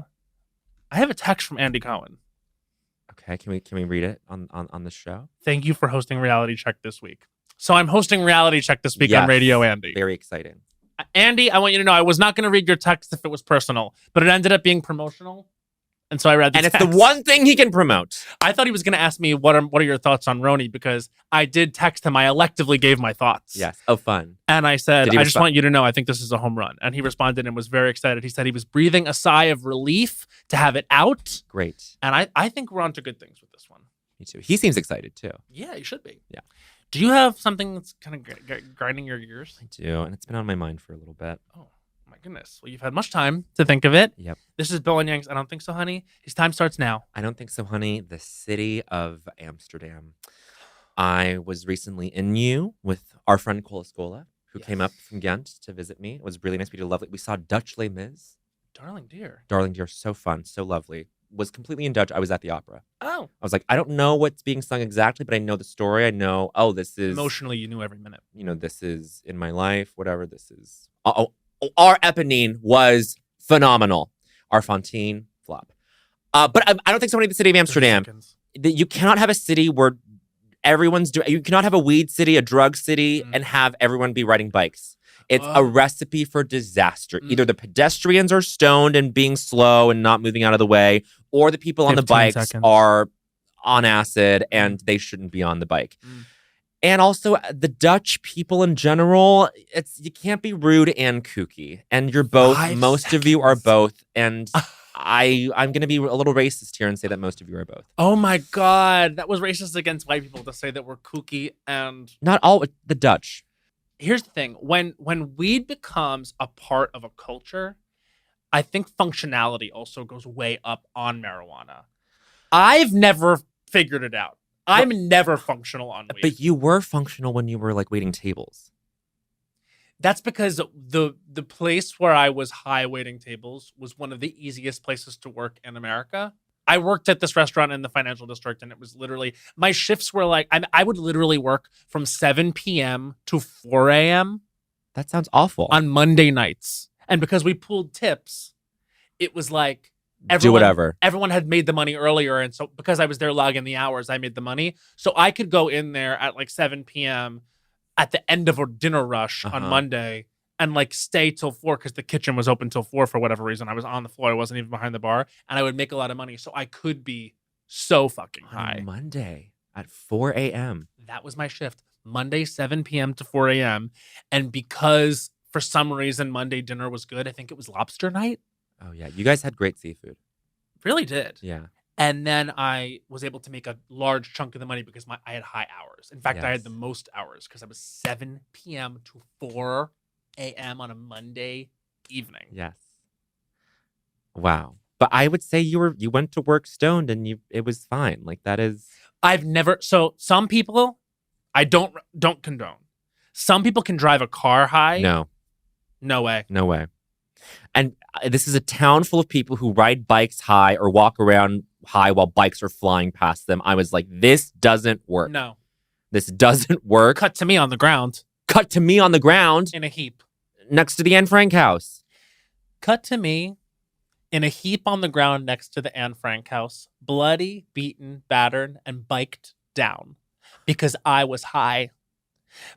have a text from Andy Cohen. Okay, can we read it on the show? Thank you for hosting Reality Check this week. So I'm hosting Reality Check this week on Radio Andy. Very exciting. Andy, I want you to know I was not going to read your text if it was personal, but it ended up being promotional. And so I read the text. And it's the one thing he can promote. I thought he was going to ask me, what are your thoughts on RHONY? Because I did text him. I electively gave my thoughts. Yes. Oh, fun. And I said, I just want you to know, I think this is a home run. And he responded and was very excited. He said he was breathing a sigh of relief to have it out. Great. And I think we're on to good things with this one. Me too. He seems excited too. Yeah, he should be. Yeah. Do you have something that's kind of grinding your gears? I do. And it's been on my mind for a little bit. Oh. My goodness. Well, you've had much time to think of it. Yep. This is Bill and Yang's I Don't Think So, Honey. His time starts now. I don't think so, honey. The city of Amsterdam. I was recently in U with our friend Cola Scola, who came up from Ghent to visit me. It was really nice. We did lovely. We saw Dutch Les Mis. Darling Dear. Darling Dear. So fun. So lovely. Was completely in Dutch. I was at the opera. Oh. I was like, I don't know what's being sung exactly, but I know the story. I know, this is... Emotionally, you knew every minute. This is in my life, whatever this is. Our Eponine was phenomenal. Our Fontaine, flop. But I don't think so many in the city of Amsterdam. You cannot have a city where everyone's doing... You cannot have a weed city, a drug city, and have everyone be riding bikes. It's a recipe for disaster. Either the pedestrians are stoned and being slow and not moving out of the way, or the people on the bikes are on acid and they shouldn't be on the bike. And also the Dutch people in general, you can't be rude and kooky. And you're both, most of you are both. And I'm going to be a little racist here and say that most of you are both. Oh my God. That was racist against white people to say that we're kooky and... Not all, the Dutch. Here's the thing. When weed becomes a part of a culture, I think functionality also goes way up on marijuana. I've never figured it out. I'm never functional on weed. But you were functional when you were like waiting tables. That's because the place where I was high waiting tables was one of the easiest places to work in America. I worked at this restaurant in the financial district, and it was literally, my shifts were like, I would literally work from 7 p.m. to 4 a.m. That sounds awful. On Monday nights. And because we pooled tips, it was like, do whatever. Everyone had made the money earlier. And so because I was there logging the hours, I made the money. So I could go in there at like 7 p.m. at the end of a dinner rush on Monday and like stay till 4 because the kitchen was open till 4 for whatever reason. I was on the floor. I wasn't even behind the bar. And I would make a lot of money. So I could be so fucking high. On Monday. At 4 a.m. That was my shift. Monday, 7 p.m. to 4 a.m. And because for some reason Monday dinner was good, I think it was lobster night. Oh, yeah. You guys had great seafood. Really did. Yeah. And then I was able to make a large chunk of the money because I had high hours. In fact, I had Yes. the most hours because I was 7 p.m. to 4 a.m. on a Monday evening. Yes. Wow. But I would say you went to work stoned and it was fine. Like that is. I've never. So some people, I don't condone. Some people can drive a car high. No way. No way. And this is a town full of people who ride bikes high or walk around high while bikes are flying past them. I was like, this doesn't work. No. This doesn't work. Cut to me on the ground. Cut to me on the ground In a heap. next to the Anne Frank house. Cut to me in a heap on the ground next to the Anne Frank house. Bloody, beaten, battered, and biked down. Because I was high.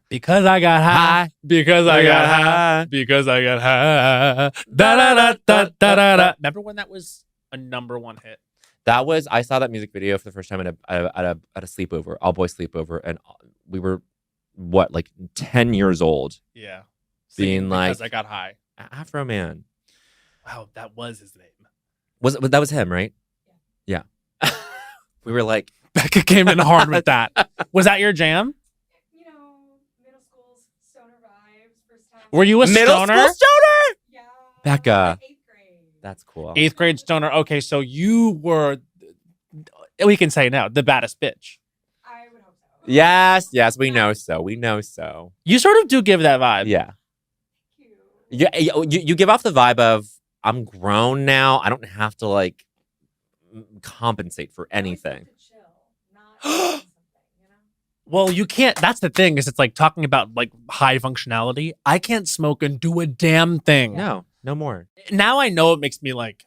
Because I got high. Because I got high. Because I got high. Da da da da da da da. Remember when that was a #1 hit? I saw that music video for the first time at a sleepover, all boys sleepover, and we were like 10 years old. Yeah. Being Singing like Because I got high. Afro Man. Wow, that was his name. That was him, right? Yeah. We were like, Becca came in hard with that. Was that your jam? You know, middle school's stoner vibes. First time. Were you a middle stoner? school stoner? Yeah. Becca. Like 8th grade. That's cool. 8th grade stoner. Okay, so you were, we can say now, the baddest bitch. I would hope so. Yes, we know so. We know so. You sort of do give that vibe. Yeah. Cute. You give off the vibe of I'm grown now. I don't have to like compensate for I always anything. like to chill, not do something, you know? Well, you can't. That's the thing is it's like talking about like high functionality. I can't smoke and do a damn thing. No more. Now I know it makes me like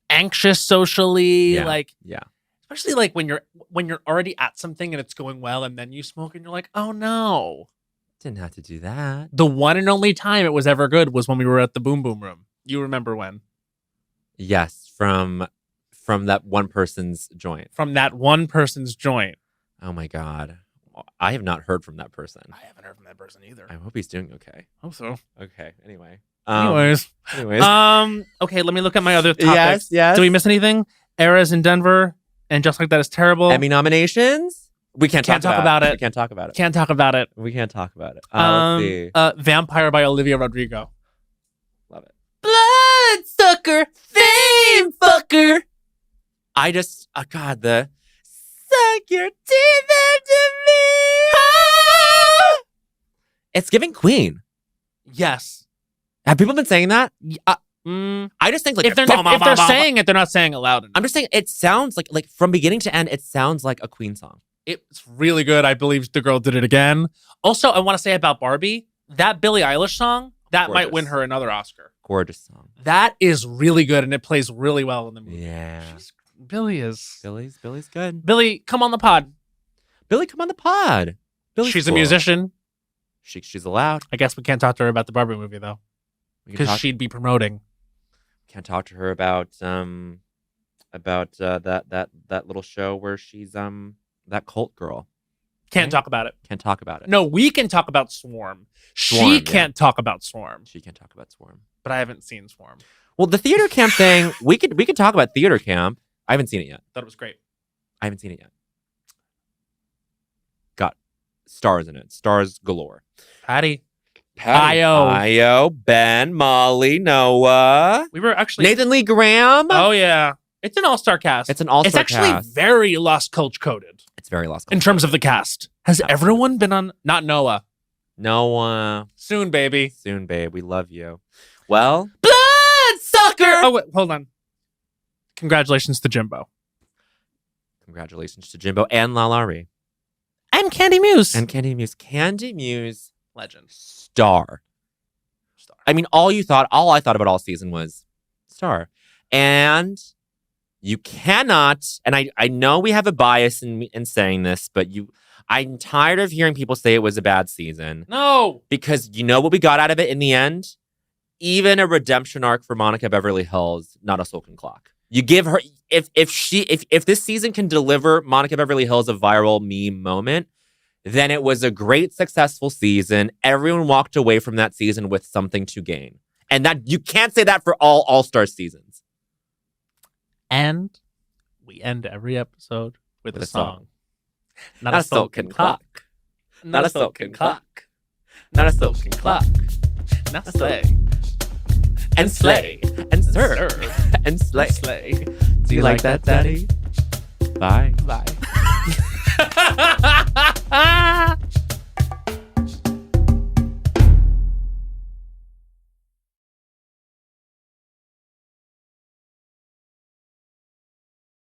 anxious socially. Yeah. Like, Yeah. especially like when you're already at something and it's going well and then you smoke and you're like, oh no. Didn't have to do that. The one and only time it was ever good was when we were at the Boom Boom Room. You remember when? Yes, from that one person's joint. From that one person's joint. Oh my God. I have not heard from that person. I haven't heard from that person either. I hope he's doing okay. hope so. Okay. Anyway. Anyways. Okay, let me look at my other topics. Yes. Do we miss anything? Eras in Denver and Just Like That Is Terrible. Emmy nominations? We can't talk about it. We can't talk about it. Can't talk about it. We can't talk about it. Let's see. Vampire by Olivia Rodrigo. Love it. Bloodsucker, fame fucker. I just, God, the suck your teeth into me. Ah! It's giving Queen. Yes. Have people been saying that? Mm, I just think like if they're saying it, they're not saying it loud enough. I'm just saying it sounds like from beginning to end, it sounds like a Queen song. It's really good. I believe the girl did it again. Also, I want to say about Barbie, that Billie Eilish song, that might Gorgeous. win her another Oscar. Gorgeous song. That is really good, and it plays really well in the movie. Yeah. Billie is. Billy's good. Billie, come on the pod. Billy, come on the pod. Billy's She's cool. a musician. She's allowed. I guess we can't talk to her about the Barbie movie, though, We can because talk, she'd be promoting. can't talk to her about that little show where she's that cult girl. Can't Right? talk about it. Can't talk about it. No, we can talk about Swarm. Swarm, She yeah. can't talk about Swarm, She can't talk about Swarm. but I haven't seen Swarm. Well, the theater camp thing, we could talk about theater camp. I haven't seen it yet. Thought it was great. I haven't seen it yet. Got stars in it. Stars galore. Patty. Io. Io, Ben, Molly, Noah, We were actually. Nathan Lee Graham. Oh, yeah. It's an all-star cast. It's an all-star It's actually cast. very Lost Culture coded It's very lost. in terms of the cast. Has Absolutely. everyone been on? Not Noah. Noah. Soon, baby. Soon, babe. We love you. Well, Bloodsucker. Oh, wait, hold on. Congratulations to Jimbo. congratulations to Jimbo and Lalari. And Candy Muse. And Candy Muse. Candy Muse. Legend. Star. I mean, all I thought about all season was star. And you cannot, and I know we have a bias in saying this, but I'm tired of hearing people say it was a bad season. No. Because you know what we got out of it in the end? Even a redemption arc for Monica Beverly Hills, not a Sulkin Clock. You give her if this season can deliver Monica Beverly Hills a viral meme moment, then it was a great successful season. Everyone walked away from that season with something to gain. And that you can't say that for all All-Star seasons. And we end every episode with a song. Not a silken clock. Not a silken clock. Not a silken clock. Now slay. And slay. And serve. And slay. Slay. Do you like that, Daddy? Bye. Bye.